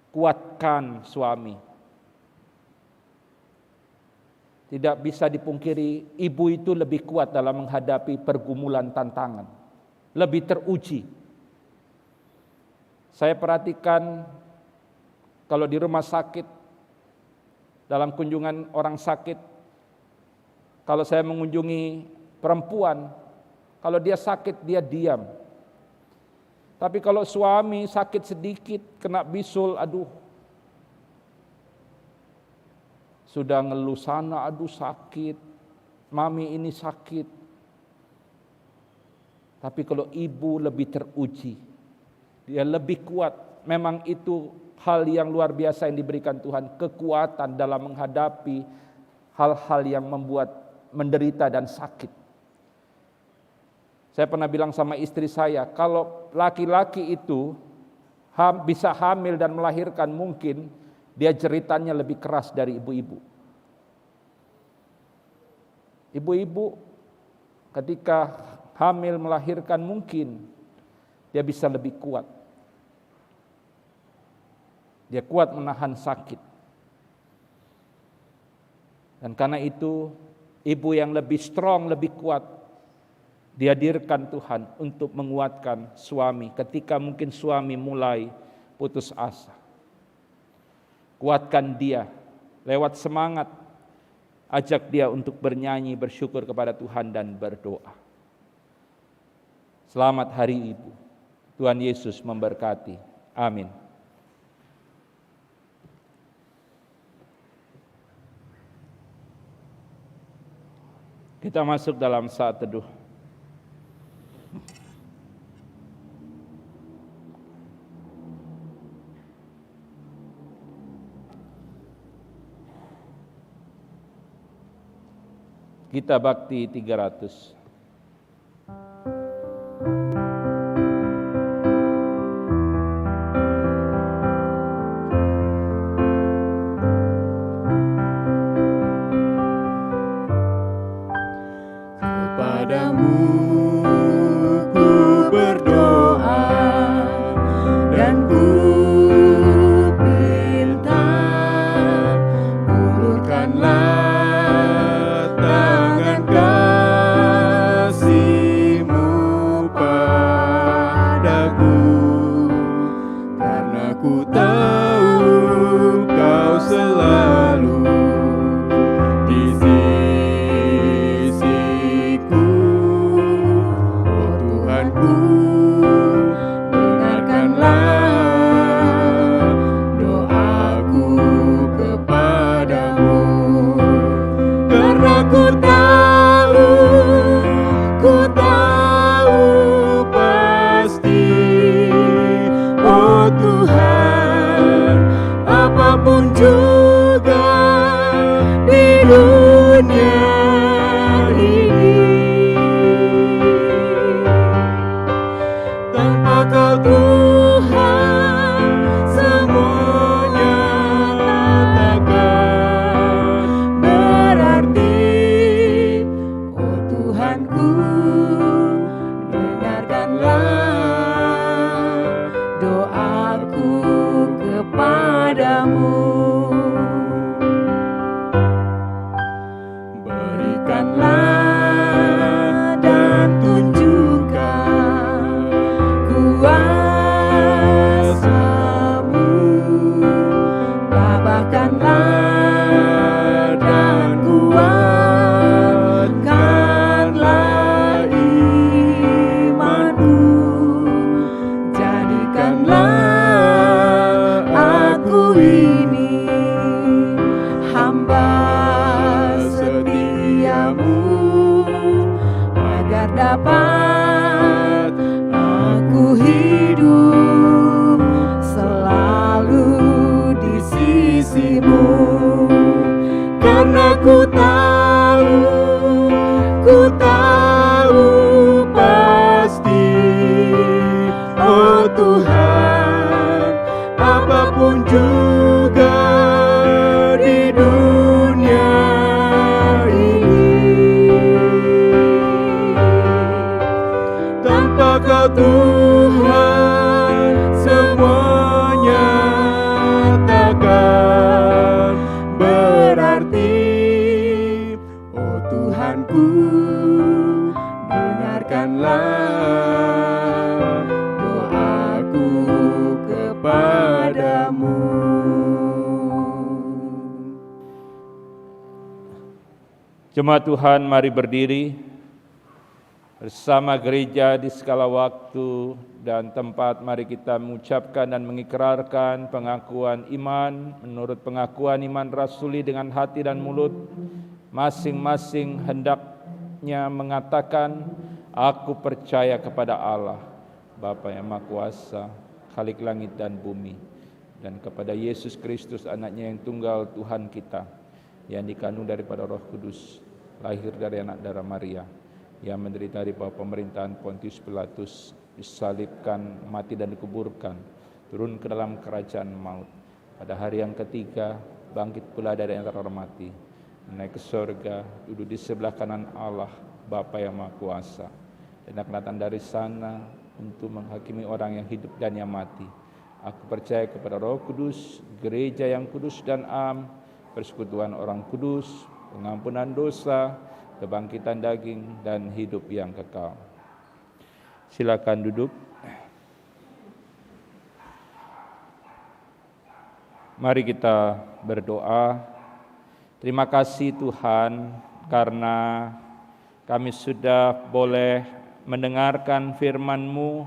kuatkan suami. Tidak bisa dipungkiri, ibu itu lebih kuat dalam menghadapi pergumulan tantangan, lebih teruji. Saya perhatikan kalau di rumah sakit, dalam kunjungan orang sakit, kalau saya mengunjungi perempuan, kalau dia sakit dia diam. Tapi kalau suami sakit sedikit, kena bisul, aduh, sudah ngeluh sana, aduh sakit, mami ini sakit. Tapi kalau ibu lebih teruji, dia lebih kuat. Memang itu hal yang luar biasa yang diberikan Tuhan, kekuatan dalam menghadapi hal-hal yang membuat menderita dan sakit. Saya pernah bilang sama istri saya, kalau laki-laki itu bisa hamil dan melahirkan, mungkin dia jeritannya lebih keras dari ibu-ibu. Ibu-ibu ketika hamil melahirkan mungkin dia bisa lebih kuat. Dia kuat menahan sakit. Dan karena itu ibu yang lebih strong, lebih kuat, dihadirkan Tuhan untuk menguatkan suami ketika mungkin suami mulai putus asa. Kuatkan dia lewat semangat, ajak dia untuk bernyanyi, bersyukur kepada Tuhan dan berdoa. Selamat Hari Ibu. Tuhan Yesus memberkati. Amin. Kita masuk dalam saat teduh. Gita Bakti 300. Kepadamu ku berdoa dan ku pinta, ulurkanlah tangan Tanpa Kau Tuhan, semuanya takkan berarti. Oh Tuhanku, dengarkanlah doaku kepadamu. Berikanlah dan tunjukkan kuasa-Mu, tabahkanlah dan kuatkanlah imanku, jadikanlah aku ini hamba setiamu, agar dapat aku hidup selalu di sisi-Mu. Karena ku tahu pasti, oh Tuhan, apapun juga di dunia ini, tanpa Kau Tuhan, semuanya takkan berarti. Oh Tuhanku, dengarkanlah doaku kepadamu. Jemaat Tuhan, mari berdiri bersama gereja di segala waktu dan tempat. Mari kita mengucapkan dan mengikrarkan pengakuan iman menurut pengakuan iman rasuli dengan hati dan mulut. Masing-masing hendaknya mengatakan, aku percaya kepada Allah, Bapa yang Maha Kuasa, Khalik langit dan bumi, dan kepada Yesus Kristus, anaknya yang tunggal Tuhan kita, yang dikandung daripada Roh Kudus, lahir dari anak darah Maria, yang menderita di bawah pemerintahan Pontius Pilatus, disalibkan, mati dan dikuburkan, turun ke dalam kerajaan maut. Pada hari yang ketiga, bangkit pula dari antara orang mati, naik ke surga, duduk di sebelah kanan Allah, Bapa yang Maha Kuasa, dan akan datang dari sana untuk menghakimi orang yang hidup dan yang mati. Aku percaya kepada Roh Kudus, gereja yang kudus dan am, persekutuan orang kudus, pengampunan dosa, kebangkitan daging, dan hidup yang kekal. Silakan duduk. Mari kita berdoa. Terima kasih Tuhan, karena kami sudah boleh mendengarkan firman-Mu.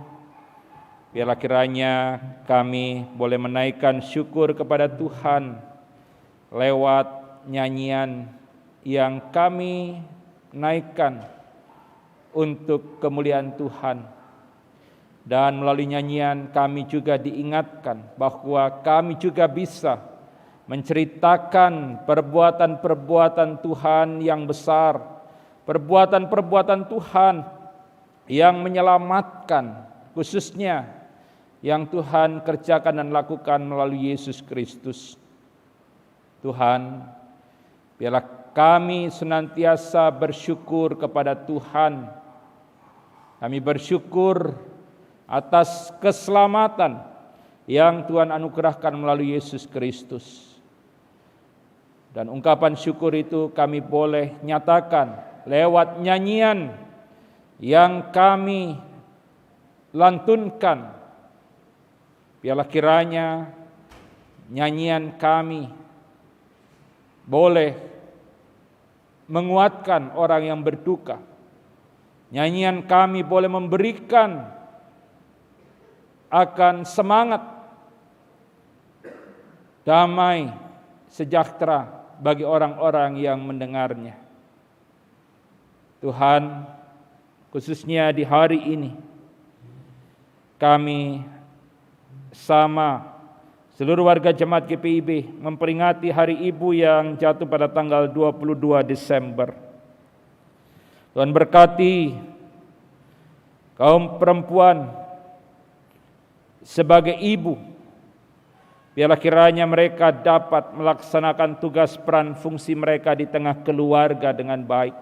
Biarlah kiranya kami boleh menaikkan syukur kepada Tuhan lewat nyanyian yang kami naikkan untuk kemuliaan Tuhan. Dan melalui nyanyian kami juga diingatkan bahwa kami juga bisa menceritakan perbuatan-perbuatan Tuhan yang besar, perbuatan-perbuatan Tuhan yang menyelamatkan, khususnya yang Tuhan kerjakan dan lakukan melalui Yesus Kristus. Tuhan, biarlah kami senantiasa bersyukur kepada Tuhan. Kami bersyukur atas keselamatan yang Tuhan anugerahkan melalui Yesus Kristus. Dan ungkapan syukur itu kami boleh nyatakan lewat nyanyian yang kami lantunkan. Biarlah kiranya nyanyian kami boleh menguatkan orang yang berduka. Nyanyian kami boleh memberikan akan semangat, damai, sejahtera bagi orang-orang yang mendengarnya. Tuhan, khususnya di hari ini, kami sama seluruh warga jemaat GPIB memperingati Hari Ibu yang jatuh pada tanggal 22 Desember. Tuhan berkati kaum perempuan sebagai ibu, biarlah kiranya mereka dapat melaksanakan tugas peran fungsi mereka di tengah keluarga dengan baik.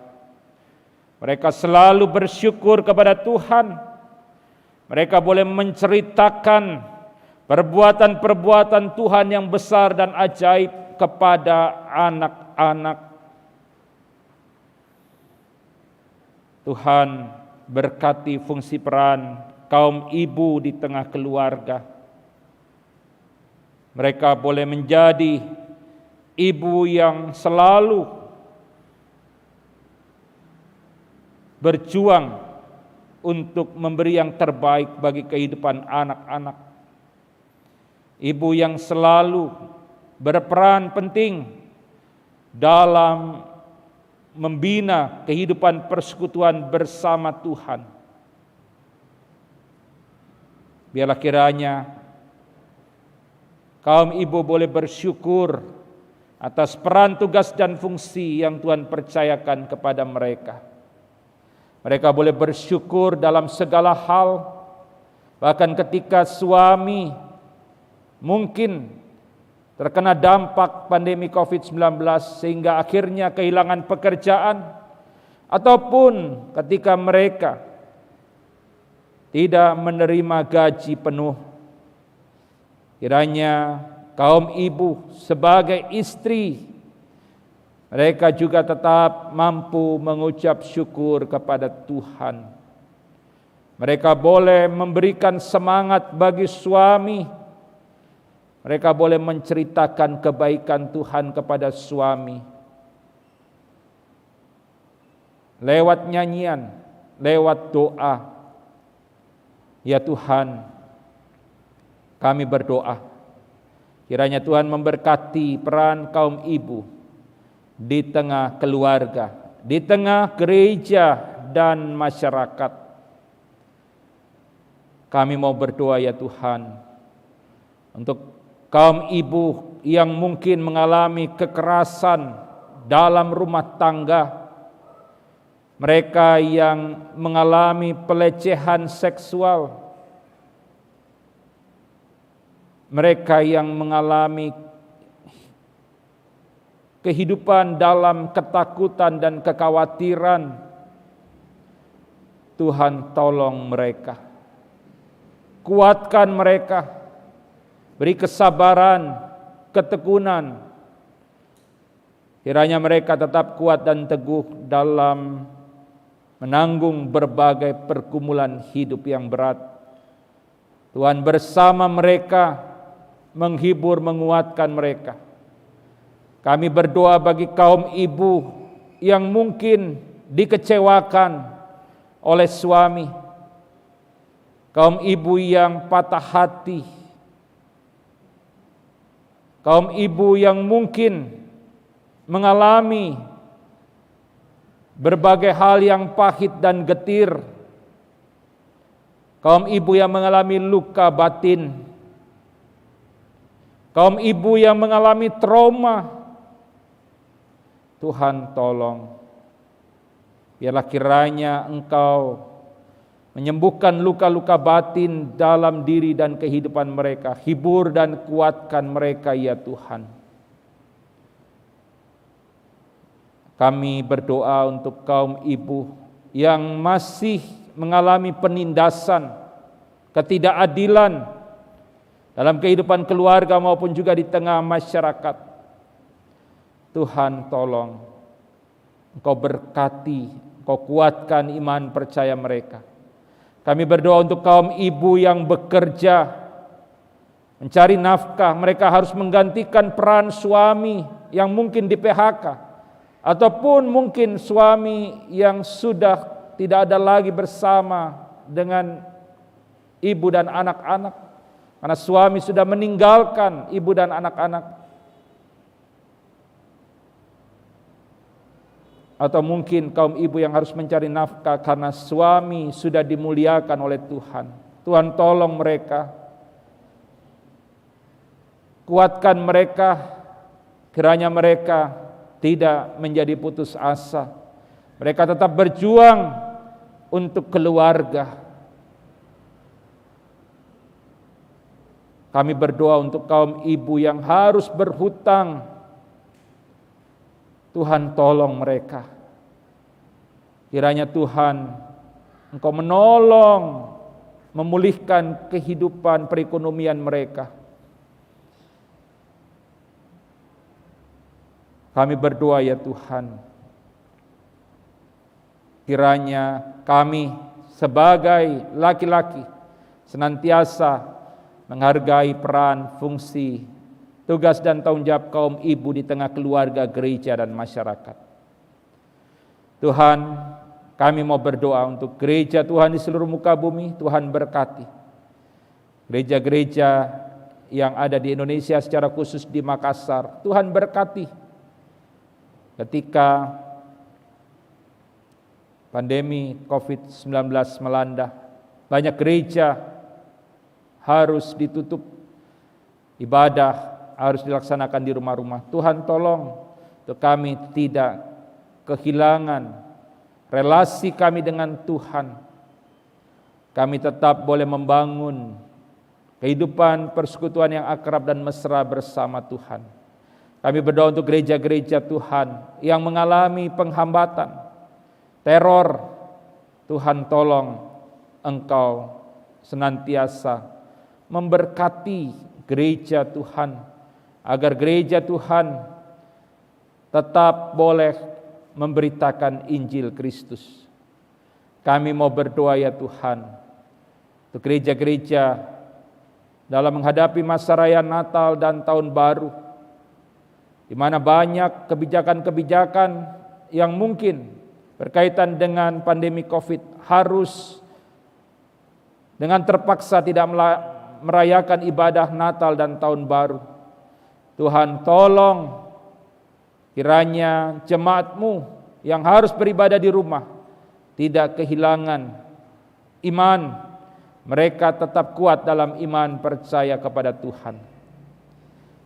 Mereka selalu bersyukur kepada Tuhan. Mereka boleh menceritakan perbuatan-perbuatan Tuhan yang besar dan ajaib kepada anak-anak. Tuhan berkati fungsi peran kaum ibu di tengah keluarga. Mereka boleh menjadi ibu yang selalu berjuang untuk memberi yang terbaik bagi kehidupan anak-anak. Ibu yang selalu berperan penting dalam membina kehidupan persekutuan bersama Tuhan. Biarlah kiranya kaum ibu boleh bersyukur atas peran, tugas, dan fungsi yang Tuhan percayakan kepada mereka. Mereka boleh bersyukur dalam segala hal, bahkan ketika suami mungkin terkena dampak pandemi COVID-19 sehingga akhirnya kehilangan pekerjaan, ataupun ketika mereka tidak menerima gaji penuh. Kiranya kaum ibu sebagai istri, mereka juga tetap mampu mengucap syukur kepada Tuhan. Mereka boleh memberikan semangat bagi suami. Mereka boleh menceritakan kebaikan Tuhan kepada suami. Lewat nyanyian, lewat doa. Ya Tuhan, kami berdoa. Kiranya Tuhan memberkati peran kaum ibu di tengah keluarga, di tengah gereja dan masyarakat. Kami mau berdoa ya Tuhan untuk kaum ibu yang mungkin mengalami kekerasan dalam rumah tangga, mereka yang mengalami pelecehan seksual, mereka yang mengalami kehidupan dalam ketakutan dan kekhawatiran. Tuhan tolong mereka, kuatkan mereka, beri kesabaran, ketekunan. Kiranya mereka tetap kuat dan teguh dalam menanggung berbagai pergumulan hidup yang berat. Tuhan bersama mereka, menghibur, menguatkan mereka. Kami berdoa bagi kaum ibu yang mungkin dikecewakan oleh suami, kaum ibu yang patah hati, kaum ibu yang mungkin mengalami berbagai hal yang pahit dan getir, kaum ibu yang mengalami luka batin, kaum ibu yang mengalami trauma. Tuhan tolong, biarlah kiranya Engkau menyembuhkan luka-luka batin dalam diri dan kehidupan mereka. Hibur dan kuatkan mereka ya Tuhan. Kami berdoa untuk kaum ibu yang masih mengalami penindasan, ketidakadilan dalam kehidupan keluarga maupun juga di tengah masyarakat. Tuhan tolong, Engkau berkati, Engkau kuatkan iman percaya mereka. Kami berdoa untuk kaum ibu yang bekerja, mencari nafkah. Mereka harus menggantikan peran suami yang mungkin di PHK, ataupun mungkin suami yang sudah tidak ada lagi bersama dengan ibu dan anak-anak, karena suami sudah meninggalkan ibu dan anak-anak. Atau mungkin kaum ibu yang harus mencari nafkah karena suami sudah dimuliakan oleh Tuhan. Tuhan tolong mereka, kuatkan mereka, kiranya mereka tidak menjadi putus asa. Mereka tetap berjuang untuk keluarga. Kami berdoa untuk kaum ibu yang harus berhutang. Tuhan tolong mereka. Kiranya Tuhan Engkau menolong, memulihkan kehidupan perekonomian mereka. Kami berdoa ya Tuhan, kiranya kami sebagai laki-laki senantiasa menghargai peran, fungsi, tugas dan tanggung jawab kaum ibu di tengah keluarga, gereja dan masyarakat. Tuhan, kami mau berdoa untuk gereja Tuhan di seluruh muka bumi. Tuhan berkati gereja-gereja yang ada di Indonesia, secara khusus di Makassar. Tuhan berkati ketika pandemi COVID-19 melanda, banyak gereja harus ditutup, ibadah harus dilaksanakan di rumah-rumah. Tuhan tolong untuk kami tidak kehilangan relasi kami dengan Tuhan. Kami tetap boleh membangun kehidupan persekutuan yang akrab dan mesra bersama Tuhan. Kami berdoa untuk gereja-gereja Tuhan yang mengalami penghambatan, teror. Tuhan tolong Engkau senantiasa memberkati gereja Tuhan, agar gereja Tuhan tetap boleh memberitakan Injil Kristus. Kami mau berdoa ya Tuhan untuk gereja-gereja dalam menghadapi masa raya Natal dan Tahun Baru, di mana banyak kebijakan-kebijakan yang mungkin berkaitan dengan pandemi COVID harus dengan terpaksa tidak merayakan ibadah Natal dan Tahun Baru. Tuhan tolong kiranya jemaat-Mu yang harus beribadah di rumah tidak kehilangan iman, mereka tetap kuat dalam iman percaya kepada Tuhan.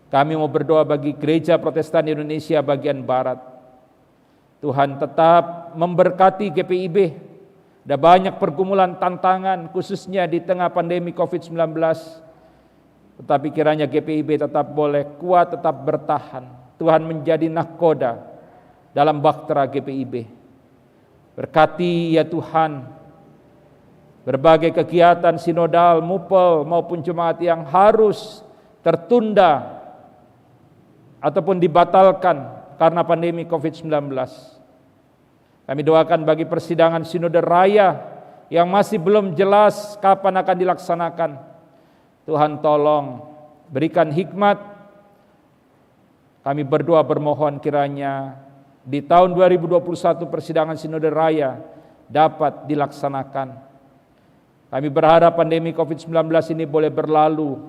Kami mau berdoa bagi gereja Protestan di Indonesia bagian Barat. Tuhan tetap memberkati GPIB. Ada banyak pergumulan tantangan khususnya di tengah pandemi COVID-19. Tetapi kiranya GPIB tetap boleh kuat, tetap bertahan. Tuhan menjadi nahkoda dalam bahtera GPIB. Berkati ya Tuhan berbagai kegiatan sinodal, mupel maupun jemaat yang harus tertunda ataupun dibatalkan karena pandemi COVID-19. Kami doakan bagi persidangan Sinode Raya yang masih belum jelas kapan akan dilaksanakan. Tuhan tolong berikan hikmat. Kami berdoa bermohon kiranya di tahun 2021 persidangan Sinode Raya dapat dilaksanakan. Kami berharap pandemi COVID-19 ini boleh berlalu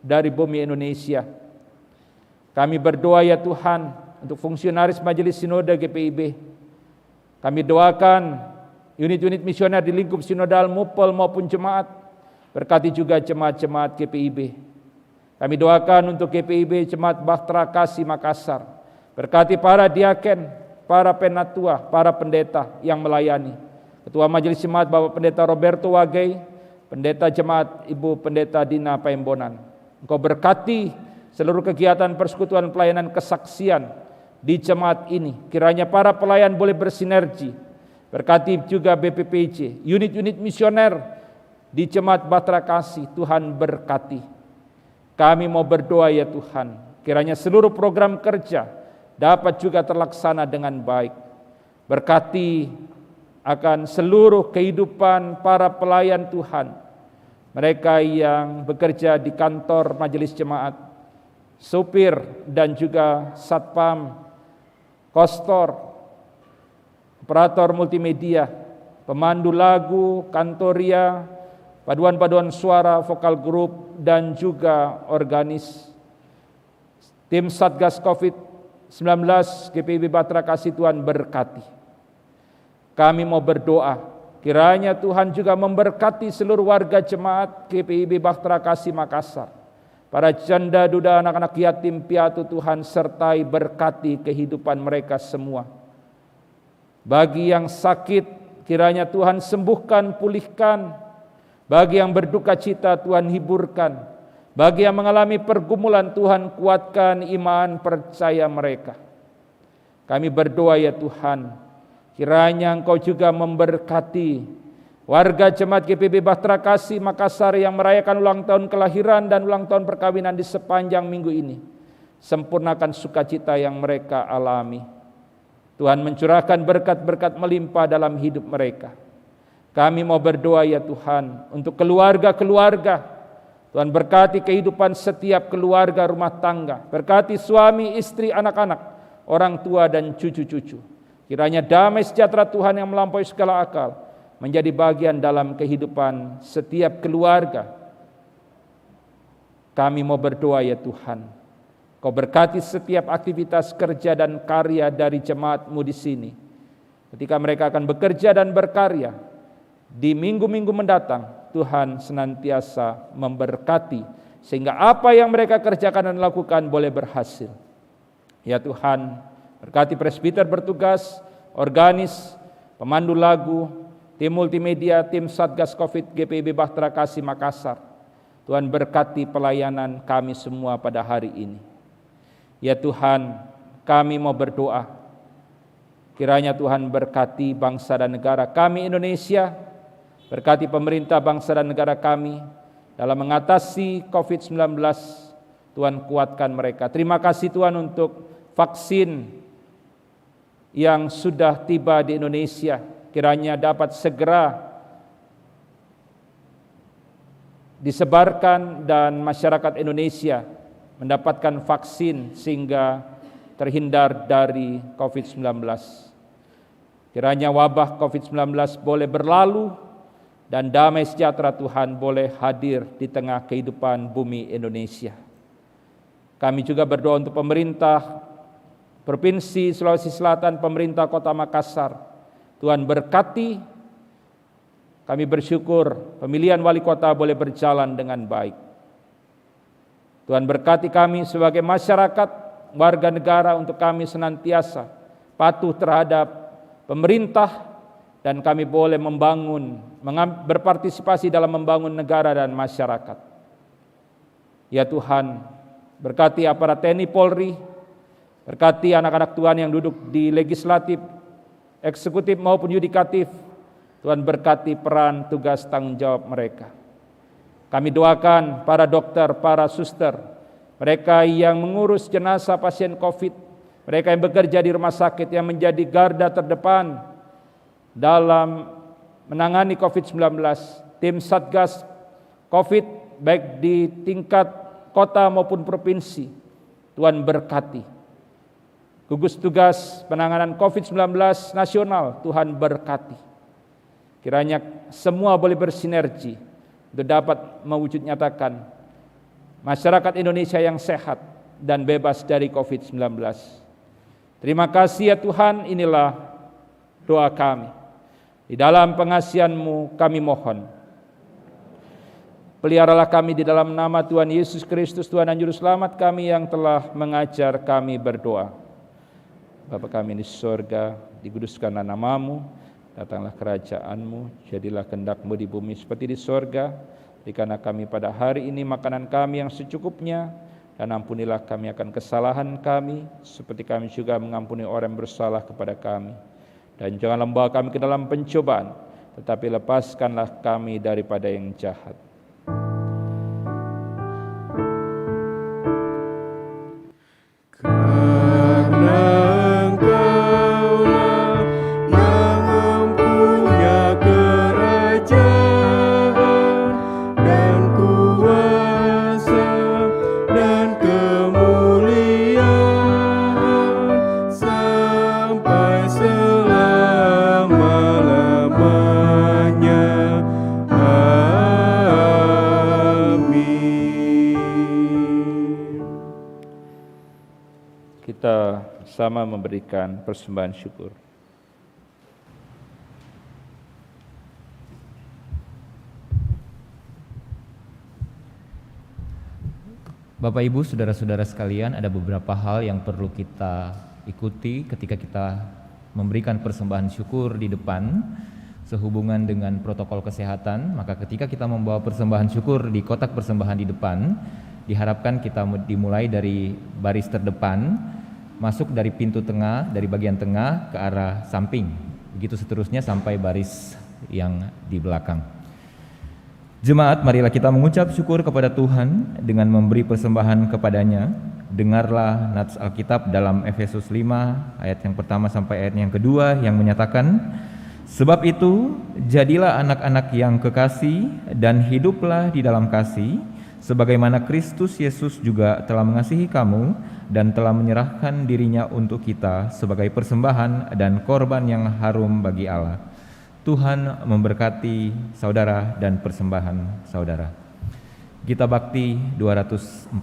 dari bumi Indonesia. Kami berdoa ya Tuhan untuk fungsionaris Majelis Sinode GPIB. Kami doakan unit-unit misioner di lingkup sinodal, mupel maupun jemaat. Berkati juga jemaat-jemaat GPIB. Kami doakan untuk GPIB Jemaat Bahtera Kasih Makassar. Berkati para diaken, para penatua, para pendeta yang melayani. Ketua Majelis Jemaat Bapak Pendeta Roberto Wagei, Pendeta Jemaat Ibu Pendeta Dina Paembonan. Engkau berkati seluruh kegiatan persekutuan pelayanan kesaksian di jemaat ini. Kiranya para pelayan boleh bersinergi. Berkati juga BPPJ, unit-unit misioner di Jemaat Bahtera Kasih. Tuhan berkati. Kami mau berdoa ya Tuhan, kiranya seluruh program kerja dapat juga terlaksana dengan baik. Berkati akan seluruh kehidupan para pelayan Tuhan, mereka yang bekerja di kantor majelis jemaat, supir dan juga satpam, kostor, operator multimedia, pemandu lagu, kantoria, paduan-paduan suara, vokal grup, dan juga organis. Tim Satgas COVID-19 GPIB Bahtera Kasih Tuhan berkati. Kami mau berdoa, kiranya Tuhan juga memberkati seluruh warga jemaat GPIB Bahtera Kasih Makassar. Para janda, duda, anak-anak yatim piatu Tuhan sertai berkati kehidupan mereka semua. Bagi yang sakit, kiranya Tuhan sembuhkan, pulihkan. Bagi yang berduka cita, Tuhan hiburkan. Bagi yang mengalami pergumulan, Tuhan kuatkan iman percaya mereka. Kami berdoa ya Tuhan, kiranya Engkau juga memberkati warga Jemaat GPIB Bahtera Kasih Makassar yang merayakan ulang tahun kelahiran dan ulang tahun perkawinan di sepanjang minggu ini. Sempurnakan sukacita yang mereka alami. Tuhan mencurahkan berkat-berkat melimpah dalam hidup mereka. Kami mau berdoa ya Tuhan untuk keluarga-keluarga. Tuhan berkati kehidupan setiap keluarga rumah tangga. Berkati suami, istri, anak-anak, orang tua dan cucu-cucu. Kiranya damai sejahtera Tuhan yang melampaui segala akal menjadi bagian dalam kehidupan setiap keluarga. Kami mau berdoa ya Tuhan, Kau berkati setiap aktivitas kerja dan karya dari jemaat-Mu di sini. Ketika mereka akan bekerja dan berkarya di minggu-minggu mendatang, Tuhan senantiasa memberkati sehingga apa yang mereka kerjakan dan lakukan boleh berhasil. Ya Tuhan, berkati presbiter bertugas, organis, pemandu lagu, tim multimedia, tim Satgas Covid GPIB Bahtera Kasih Makassar. Tuhan berkati pelayanan kami semua pada hari ini. Ya Tuhan, kami mau berdoa, kiranya Tuhan berkati bangsa dan negara kami Indonesia, berkati pemerintah bangsa dan negara kami dalam mengatasi COVID-19. Tuhan kuatkan mereka. Terima kasih Tuhan untuk vaksin yang sudah tiba di Indonesia. Kiranya dapat segera disebarkan dan masyarakat Indonesia mendapatkan vaksin sehingga terhindar dari COVID-19. Kiranya wabah COVID-19 boleh berlalu dan damai sejahtera Tuhan boleh hadir di tengah kehidupan bumi Indonesia. Kami juga berdoa untuk pemerintah Provinsi Sulawesi Selatan, pemerintah Kota Makassar. Tuhan berkati, kami bersyukur pemilihan wali kota boleh berjalan dengan baik. Tuhan berkati kami sebagai masyarakat, warga negara untuk kami senantiasa patuh terhadap pemerintah, dan kami boleh berpartisipasi dalam membangun negara dan masyarakat. Ya Tuhan, berkati aparat TNI Polri, berkati anak-anak Tuhan yang duduk di legislatif, eksekutif maupun yudikatif. Tuhan berkati peran, tugas, tanggung jawab mereka. Kami doakan para dokter, para suster, mereka yang mengurus jenazah pasien COVID, mereka yang bekerja di rumah sakit yang menjadi garda terdepan dalam menangani COVID-19, tim Satgas COVID baik di tingkat kota maupun provinsi, Tuhan berkati. Gugus tugas penanganan COVID-19 nasional, Tuhan berkati. Kiranya semua boleh bersinergi untuk dapat mewujud nyatakan masyarakat Indonesia yang sehat dan bebas dari COVID-19. Terima kasih ya Tuhan, inilah doa kami. Di dalam pengasihan-Mu kami mohon. Peliharalah kami di dalam nama Tuhan Yesus Kristus, Tuhan dan Juru Selamat kami yang telah mengajar kami berdoa. Bapa kami di sorga, dikuduskanlah nama-Mu, datanglah kerajaan-Mu, jadilah kehendak-Mu di bumi seperti di sorga. Berikanlah kami pada hari ini makanan kami yang secukupnya, dan ampunilah kami akan kesalahan kami, seperti kami juga mengampuni orang yang bersalah kepada kami. Dan janganlah membawa kami ke dalam pencobaan, tetapi lepaskanlah kami daripada yang jahat. Karena Engkaulah yang mempunyai kerajaan dan kuasa dan kemuliaan sampai selama-lamanya. Amin. Kita sama memberikan persembahan syukur. Bapak Ibu, saudara-saudara sekalian, ada beberapa hal yang perlu kita ikuti ketika kita memberikan persembahan syukur di depan. sehubungan dengan protokol kesehatan, maka ketika kita membawa persembahan syukur di kotak persembahan di depan, diharapkan kita dimulai dari baris terdepan, masuk dari pintu tengah, dari bagian tengah ke arah samping, begitu seterusnya sampai baris yang di belakang. Jemaat, marilah kita mengucap syukur kepada Tuhan dengan memberi persembahan kepadanya. Dengarlah nats Alkitab dalam Efesus 5 ayat yang pertama sampai ayat yang kedua yang menyatakan, sebab itu jadilah anak-anak yang kekasih dan hiduplah di dalam kasih, sebagaimana Kristus Yesus juga telah mengasihi kamu dan telah menyerahkan dirinya untuk kita sebagai persembahan dan korban yang harum bagi Allah. Tuhan memberkati saudara dan persembahan saudara. Gita Bakti 246.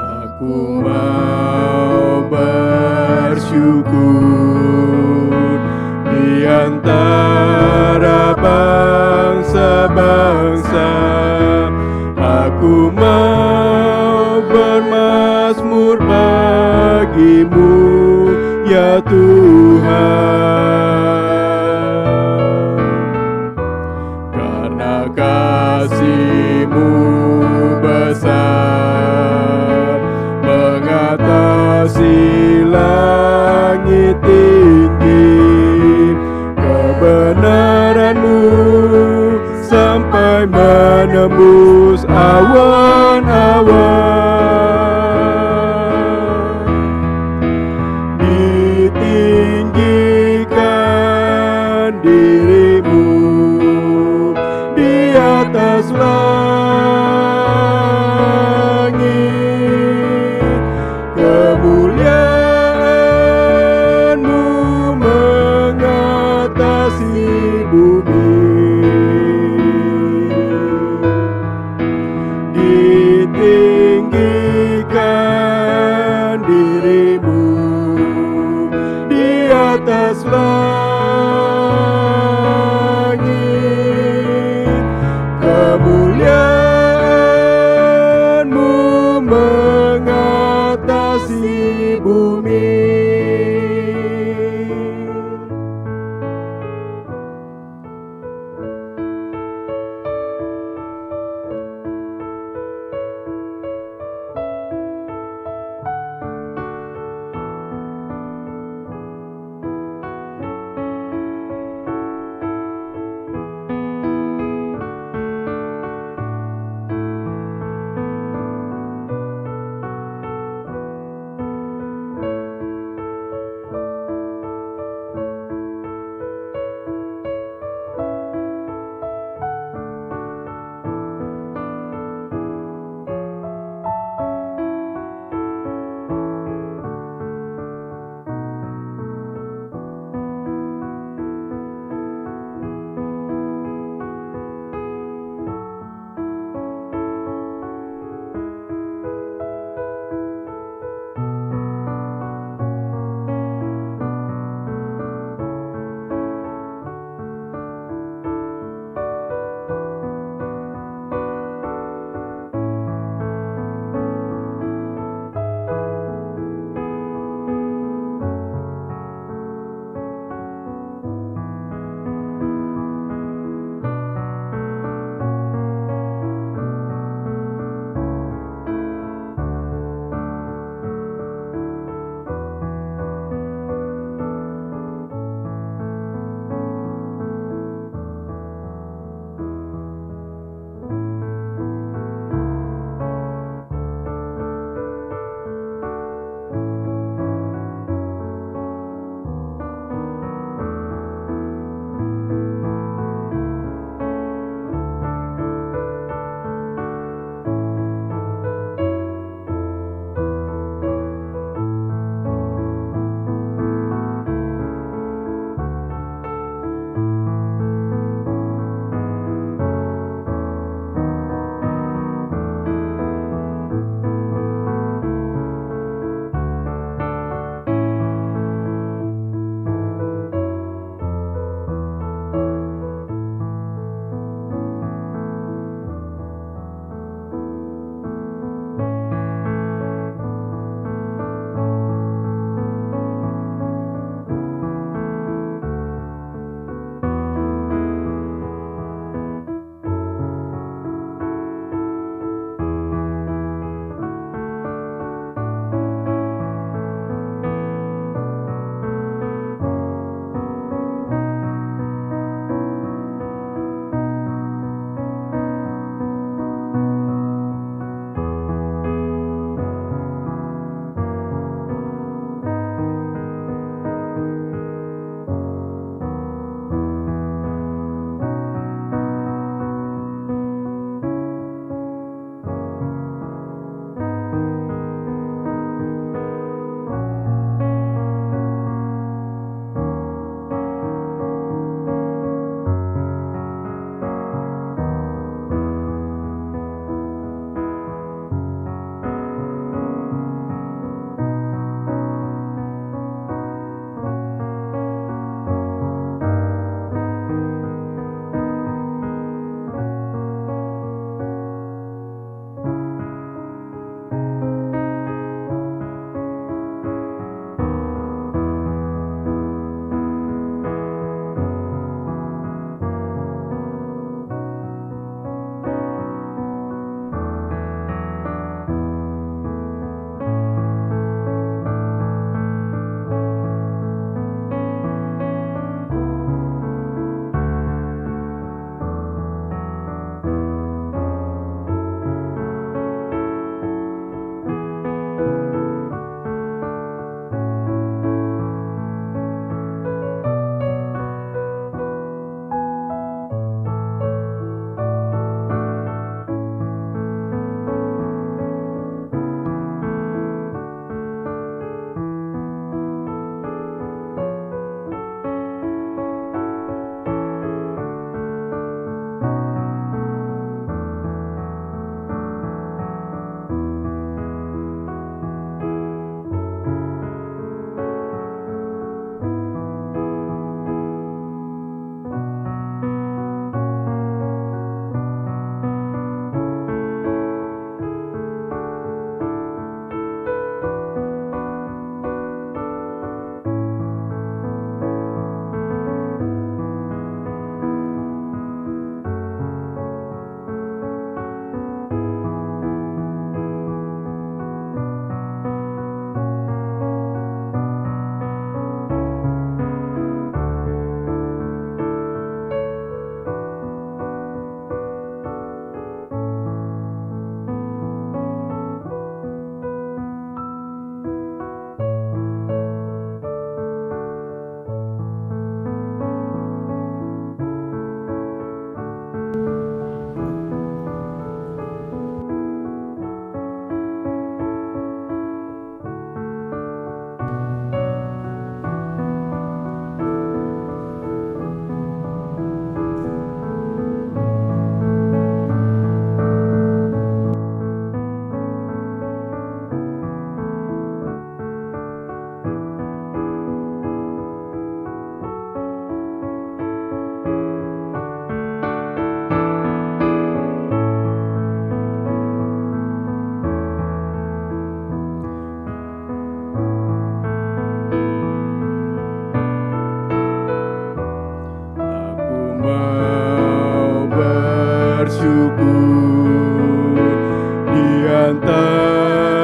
Aku mau bersyukur di antara bangsa-bangsa. Aku mau bermazmur bagimu, ya Tuhan. Karena kasih-Mu besar mengatasi langit tinggi, kebenaran-Mu sampai menembus awan-awan. Ditinggikan diri-Mu di atas langit, kemuliaan-Mu mengatasi bumi.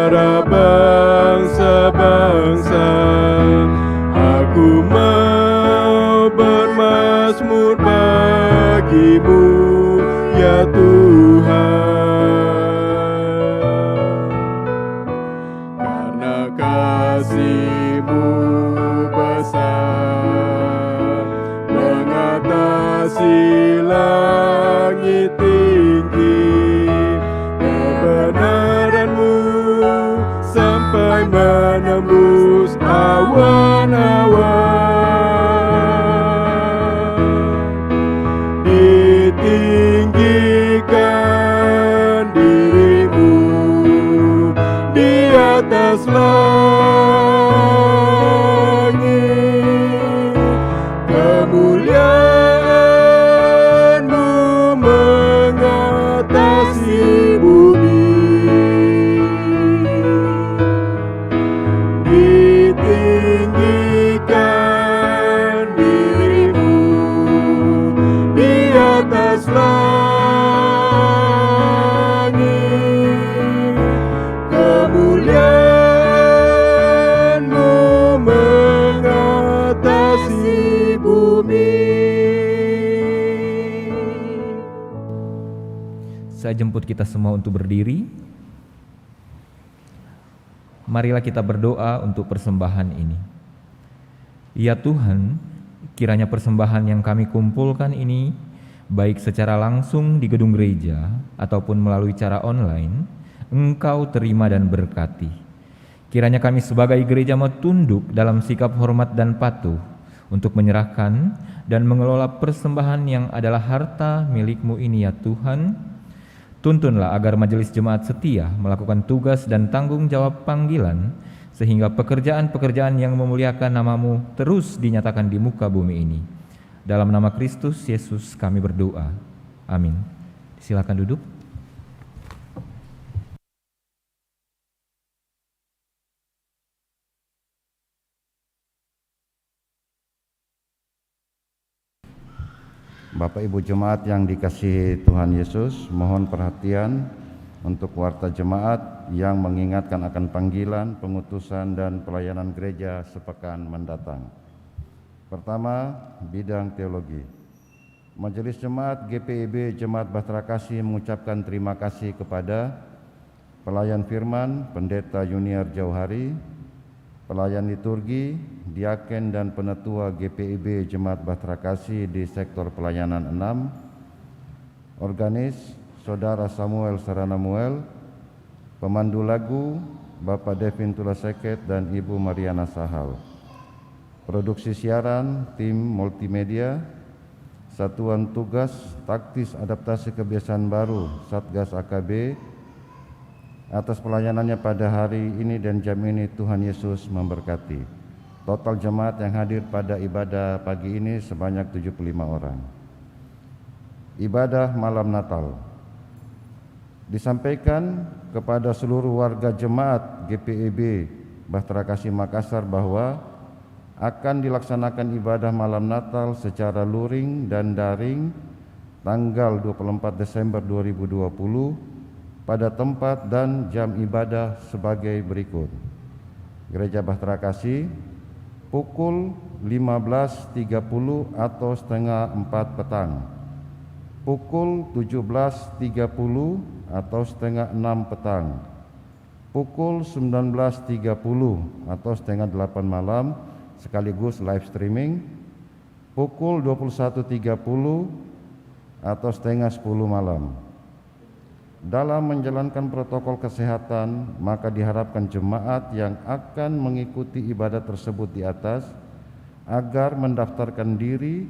para bangsa-bangsa. Aku mau bermazmur bagimu, ya Tuhan. Karena kasih-Mu besar, mengatasi langit tinggi, kebenaran-Mu sampai menembus awan-awan. Ditinggikan diri-Mu di atas langit, kemuliaan-Mu mengatasi bumi. Ditinggikan diri-Mu di atas langit, kemuliaan-Mu mengatasi bumi. Saya jemput kita semua untuk berdiri. Marilah kita berdoa untuk persembahan ini. Ya Tuhan, kiranya persembahan yang kami kumpulkan ini, baik secara langsung di gedung gereja ataupun melalui cara online, Engkau terima dan berkati. Kiranya kami sebagai gereja mau tunduk dalam sikap hormat dan patuh untuk menyerahkan dan mengelola persembahan yang adalah harta milik-Mu ini, ya Tuhan. Tuntunlah agar majelis jemaat setia melakukan tugas dan tanggung jawab panggilan, sehingga pekerjaan-pekerjaan yang memuliakan nama-Mu terus dinyatakan di muka bumi ini. Dalam nama Kristus Yesus kami berdoa. Amin. Silakan duduk. Bapak Ibu Jemaat yang dikasihi Tuhan Yesus, mohon perhatian untuk warta jemaat yang mengingatkan akan panggilan, pengutusan, dan pelayanan gereja sepekan mendatang. Pertama, bidang teologi. Majelis Jemaat GPIB Jemaat Bahtera Kasih mengucapkan terima kasih kepada pelayan firman, Pendeta Junior Jauhari, pelayan liturgi, diaken dan penetua GPIB Jemaat Bahtera Kasih di sektor pelayanan 6, organis Saudara Samuel Saranamuel, pemandu lagu Bapak Devin Tulaseket dan Ibu Mariana Sahal, produksi siaran tim multimedia, Satuan Tugas Taktis Adaptasi Kebiasaan Baru Satgas AKB. Atas pelayanannya pada hari ini dan jam ini Tuhan Yesus memberkati. Total jemaat yang hadir pada ibadah pagi ini sebanyak 75 orang. Ibadah malam Natal disampaikan kepada seluruh warga jemaat GPIB Bahtera Kasih Makassar bahwa akan dilaksanakan ibadah malam Natal secara luring dan daring tanggal 24 Desember 2020 pada tempat dan jam ibadah sebagai berikut. Gereja Bahtera Kasih pukul 15.30 atau setengah 4 petang, pukul 17.30 atau setengah 6 petang, pukul 19.30 atau setengah 8 malam sekaligus live streaming, pukul 21.30 atau setengah 10 malam. Dalam menjalankan protokol kesehatan, maka diharapkan jemaat yang akan mengikuti ibadah tersebut di atas agar mendaftarkan diri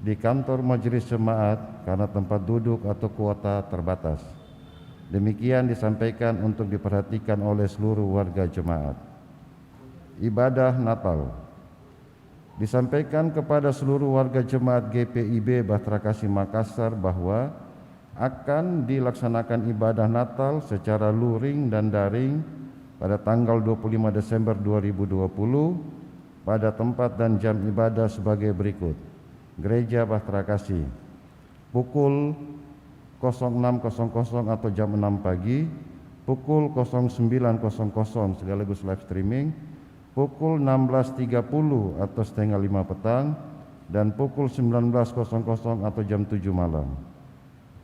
di kantor majelis jemaat karena tempat duduk atau kuota terbatas. Demikian disampaikan untuk diperhatikan oleh seluruh warga jemaat. Ibadah Natal disampaikan kepada seluruh warga jemaat GPIB Bahtera Kasih Makassar bahwa akan dilaksanakan ibadah Natal secara luring dan daring pada tanggal 25 Desember 2020 pada tempat dan jam ibadah sebagai berikut. Gereja Bahtera Kasih pukul 06.00 atau jam 6 pagi, pukul 09.00 sekaligus live streaming, pukul 16.30 atau setengah 5 petang, dan pukul 19.00 atau jam 7 malam.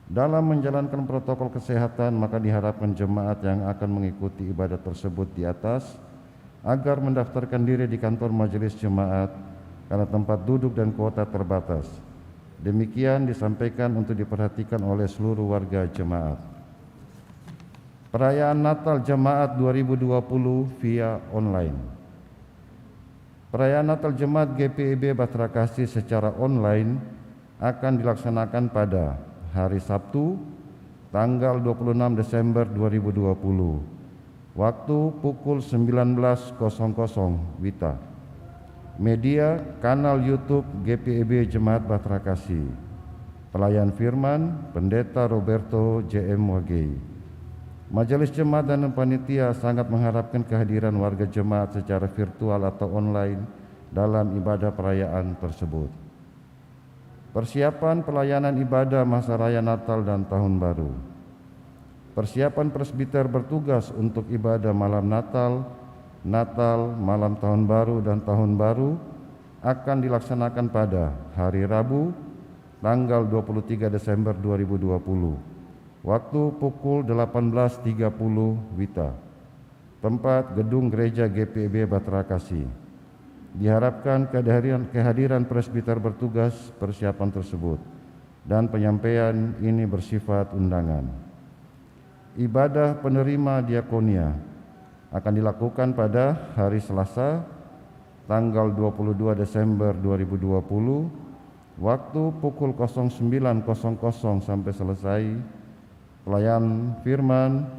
Dalam menjalankan protokol kesehatan, maka diharapkan jemaat yang akan mengikuti ibadah tersebut di atas agar mendaftarkan diri di kantor majelis jemaat karena tempat duduk dan kuota terbatas. Demikian disampaikan untuk diperhatikan oleh seluruh warga jemaat. Perayaan Natal Jemaat 2020 via online. Perayaan Natal Jemaat GPIB Bahtera Kasih secara online akan dilaksanakan pada hari Sabtu, tanggal 26 Desember 2020, waktu pukul 19.00 WITA. Media kanal YouTube GPIB Jemaat Bahtera Kasih. Pelayan firman Pendeta Roberto JM Wagei. Majelis Jemaat dan panitia sangat mengharapkan kehadiran warga jemaat secara virtual atau online dalam ibadah perayaan tersebut. Persiapan pelayanan ibadah masa raya Natal dan Tahun Baru. Persiapan presbiter bertugas untuk ibadah malam Natal, malam Tahun Baru dan Tahun Baru akan dilaksanakan pada hari Rabu, tanggal 23 Desember 2020. Waktu pukul 18.30 WITA. Tempat gedung gereja GPIB Bahtera Kasih. Diharapkan kehadiran presbiter bertugas persiapan tersebut dan penyampaian ini bersifat undangan. Ibadah penerima diakonia akan dilakukan pada hari Selasa, tanggal 22 Desember 2020, waktu pukul 09.00 sampai selesai. Pelayan firman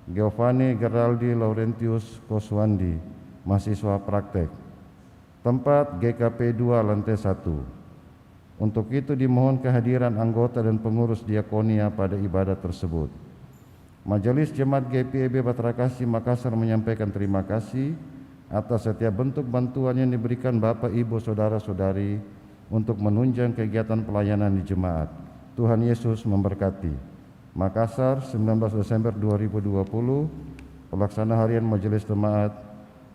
Giovanni Geraldi Laurentius Koswandi, mahasiswa praktek. Tempat GKP 2 lantai 1. Untuk itu dimohon kehadiran anggota dan pengurus diakonia pada ibadah tersebut. Majelis Jemaat GPIB Bahtera Kasih Makassar menyampaikan terima kasih atas setiap bentuk bantuan yang diberikan Bapak, Ibu, Saudara-saudari untuk menunjang kegiatan pelayanan di jemaat. Tuhan Yesus memberkati. Makassar, 19 Desember 2020, Pelaksana Harian Majelis Jemaat,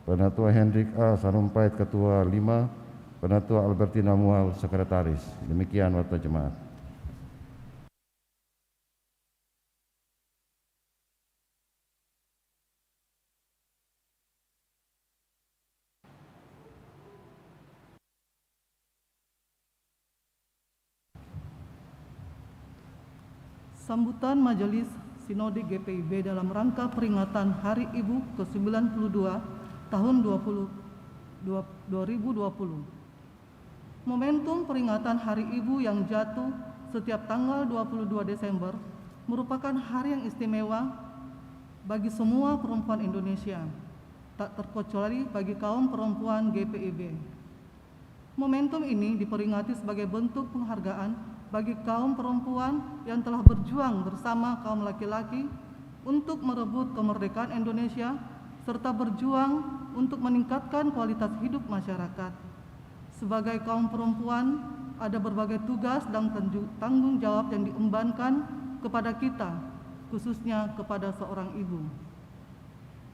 Penatua Hendrik A. Sarumpait, Ketua 5, Penatua Albertina Mual, Sekretaris. Demikian warta jemaat. Sambutan Majelis Sinode GPIB dalam rangka peringatan Hari Ibu ke-92 tahun 2020. Momentum peringatan Hari Ibu yang jatuh setiap tanggal 22 Desember merupakan hari yang istimewa bagi semua perempuan Indonesia, tak terkecuali bagi kaum perempuan GPIB. Momentum ini diperingati sebagai bentuk penghargaan bagi kaum perempuan yang telah berjuang bersama kaum laki-laki untuk merebut kemerdekaan Indonesia serta berjuang untuk meningkatkan kualitas hidup masyarakat. Sebagai kaum perempuan, ada berbagai tugas dan tanggung jawab yang diembankan kepada kita, khususnya kepada seorang ibu.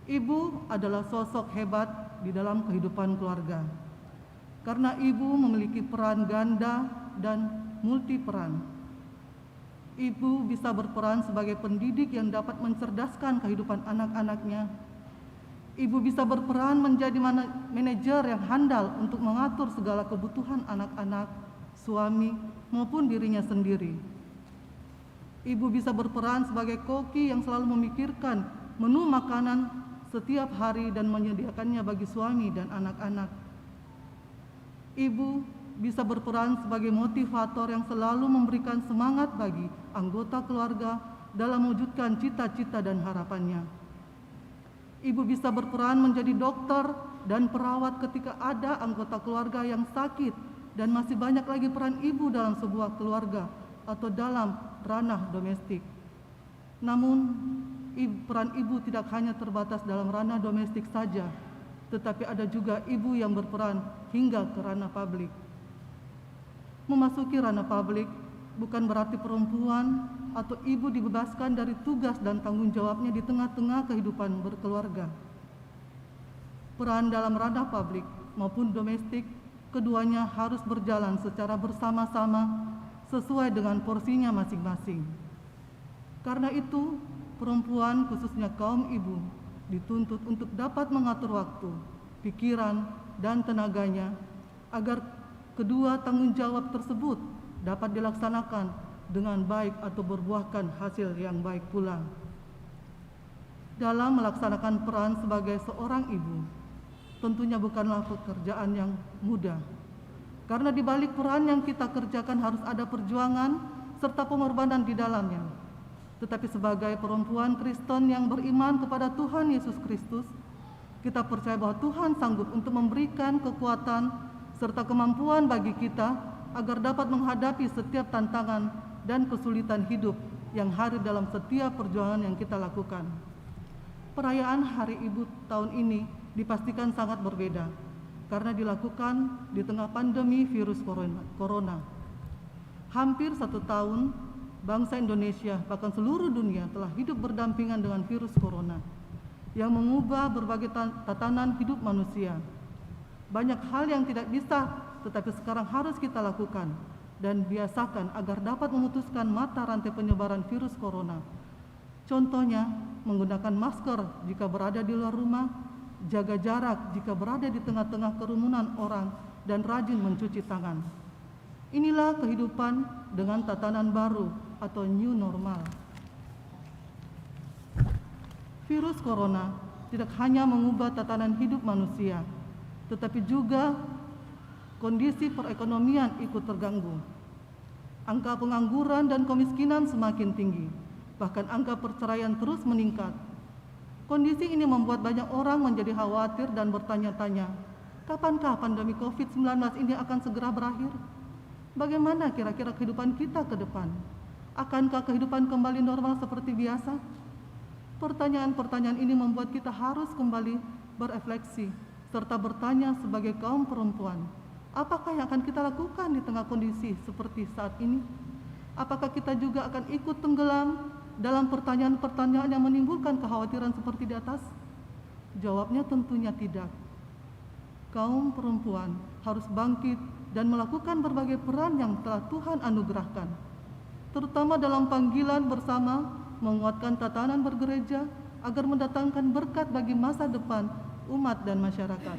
Ibu adalah sosok hebat di dalam kehidupan keluarga, karena ibu memiliki peran ganda dan multi peran. Ibu bisa berperan sebagai pendidik yang dapat mencerdaskan kehidupan anak-anaknya. Ibu bisa berperan menjadi manajer yang handal untuk mengatur segala kebutuhan anak-anak, suami, maupun dirinya sendiri. Ibu bisa berperan sebagai koki yang selalu memikirkan menu makanan setiap hari dan menyediakannya bagi suami dan anak-anak. Ibu bisa berperan sebagai motivator yang selalu memberikan semangat bagi anggota keluarga dalam mewujudkan cita-cita dan harapannya. Ibu bisa berperan menjadi dokter dan perawat ketika ada anggota keluarga yang sakit, dan masih banyak lagi peran ibu dalam sebuah keluarga atau dalam ranah domestik. Namun, peran ibu tidak hanya terbatas dalam ranah domestik saja, tetapi ada juga ibu yang berperan hingga ke ranah publik. Memasuki ranah publik, bukan berarti perempuan atau ibu dibebaskan dari tugas dan tanggung jawabnya di tengah-tengah kehidupan berkeluarga. Peran dalam ranah publik maupun domestik, keduanya harus berjalan secara bersama-sama sesuai dengan porsinya masing-masing. Karena itu, perempuan khususnya kaum ibu dituntut untuk dapat mengatur waktu, pikiran, dan tenaganya agar kedua tanggung jawab tersebut dapat dilaksanakan dengan baik atau berbuahkan hasil yang baik pula. Dalam melaksanakan peran sebagai seorang ibu, tentunya bukanlah pekerjaan yang mudah. Karena di balik peran yang kita kerjakan harus ada perjuangan serta pengorbanan di dalamnya. Tetapi sebagai perempuan Kristen yang beriman kepada Tuhan Yesus Kristus, kita percaya bahwa Tuhan sanggup untuk memberikan kekuatan serta kemampuan bagi kita agar dapat menghadapi setiap tantangan dan kesulitan hidup yang hadir dalam setiap perjuangan yang kita lakukan. Perayaan Hari Ibu tahun ini dipastikan sangat berbeda karena dilakukan di tengah pandemi virus corona. Hampir 1 tahun, bangsa Indonesia bahkan seluruh dunia telah hidup berdampingan dengan virus corona yang mengubah berbagai tatanan hidup manusia. Banyak hal yang tidak bisa tetapi sekarang harus kita lakukan dan biasakan agar dapat memutuskan mata rantai penyebaran virus corona. Contohnya, menggunakan masker jika berada di luar rumah, jaga jarak jika berada di tengah-tengah kerumunan orang, dan rajin mencuci tangan. Inilah kehidupan dengan tatanan baru atau new normal. Virus corona tidak hanya mengubah tatanan hidup manusia, tetapi juga kondisi perekonomian ikut terganggu. Angka pengangguran dan kemiskinan semakin tinggi, bahkan angka perceraian terus meningkat. Kondisi ini membuat banyak orang menjadi khawatir dan bertanya-tanya, kapankah pandemi COVID-19 ini akan segera berakhir? Bagaimana kira-kira kehidupan kita ke depan? Akankah kehidupan kembali normal seperti biasa? Pertanyaan-pertanyaan ini membuat kita harus kembali berefleksi, serta bertanya sebagai kaum perempuan, apakah yang akan kita lakukan di tengah kondisi seperti saat ini? Apakah kita juga akan ikut tenggelam dalam pertanyaan-pertanyaan yang menimbulkan kekhawatiran seperti di atas? Jawabnya tentunya tidak. Kaum perempuan harus bangkit dan melakukan berbagai peran yang telah Tuhan anugerahkan, terutama dalam panggilan bersama menguatkan tatanan bergereja agar mendatangkan berkat bagi masa depan umat dan masyarakat.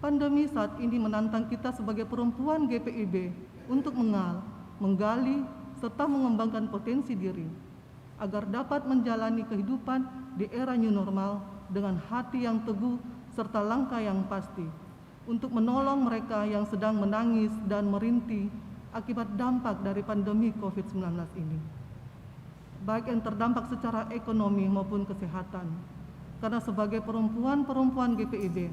Pandemi saat ini menantang kita sebagai perempuan GPIB untuk menggali, serta mengembangkan potensi diri, agar dapat menjalani kehidupan di era new normal dengan hati yang teguh serta langkah yang pasti, untuk menolong mereka yang sedang menangis dan merintih akibat dampak dari pandemi COVID-19 ini, baik yang terdampak secara ekonomi maupun kesehatan. Karena sebagai perempuan-perempuan GPIB,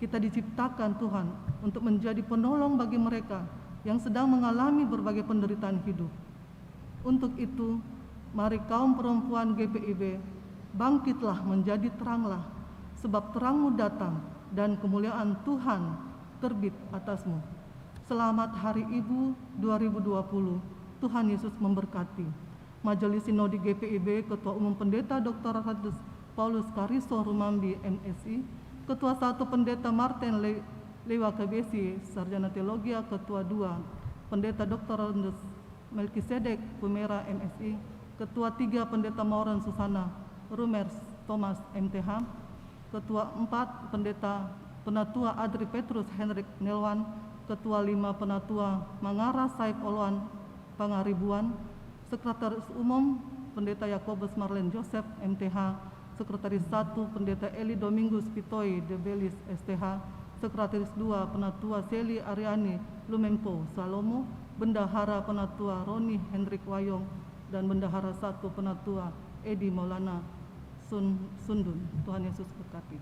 kita diciptakan Tuhan untuk menjadi penolong bagi mereka yang sedang mengalami berbagai penderitaan hidup. Untuk itu, mari kaum perempuan GPIB bangkitlah menjadi teranglah, sebab terangmu datang dan kemuliaan Tuhan terbit atasmu. Selamat Hari Ibu 2020. Tuhan Yesus memberkati. Majelis Sinode GPIB, Ketua Umum Pendeta Dr. Ratus Paulus Kariso Rumambi MSI, Ketua 1 Pendeta Martin Lewa KBSI Sarjana Teologi, Ketua 2 Pendeta Dr. Melkisedek Pumera MSI, Ketua 3 Pendeta Mauren Susana Rumers Thomas MTH, Ketua 4 Pendeta Penatua Adri Petrus Henrik Nelwan, Ketua 5 Penatua Mangara Saib Olwan Pangaribuan, Sekretaris Umum Pendeta Yakobus Marlen Joseph MTH, Sekretaris 1 Pendeta Eli Domingus Pitoi de Belis STH, Sekretaris 2 Penatua Seli Ariani Lumempo Salomo, Bendahara Penatua Roni Hendrik Wayong, dan Bendahara 1 Penatua Edi Maulana Sundun. Tuhan Yesus berkati.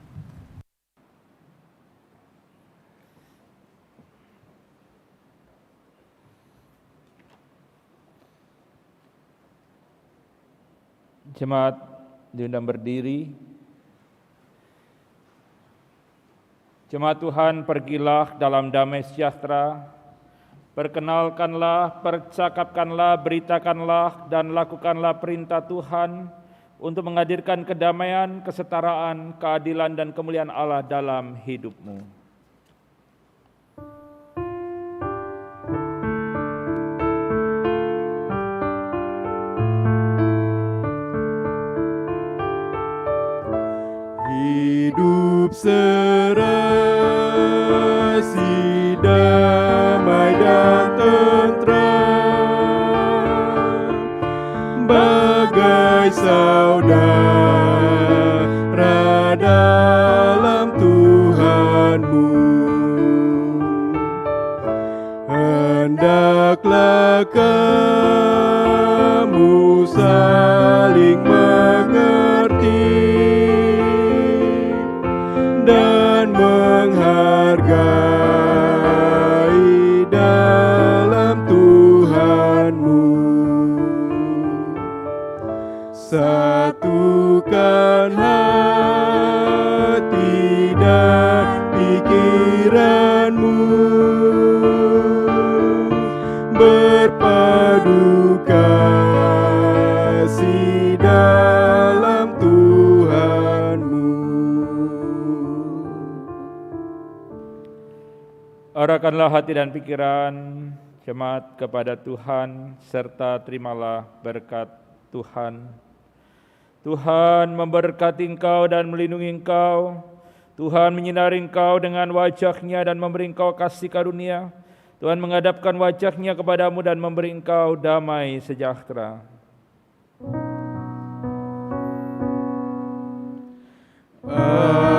Jemaat diundang berdiri. Jemaat Tuhan, pergilah dalam damai sejahtera. Perkenalkanlah, percakapkanlah, beritakanlah, dan lakukanlah perintah Tuhan untuk menghadirkan kedamaian, kesetaraan, keadilan, dan kemuliaan Allah dalam hidupmu. Hidup serasi damai dan tentram, bagai saudara dalam Tuhanmu. Hendaklah kamu saling mengerti dan menghargai dalam Tuhanmu. Satukan hati dan pikiranmu, berpadu kasih dalam Tuhanmu. Arahkanlah hati dan pikiran jemaat kepada Tuhan, serta terimalah berkat Tuhan. Tuhan memberkati engkau dan melindungi engkau. Tuhan menyinari engkau dengan wajah-Nya dan memberi engkau kasih karunia. Tuhan menghadapkan wajah-Nya kepadamu dan memberi engkau damai sejahtera. Amin.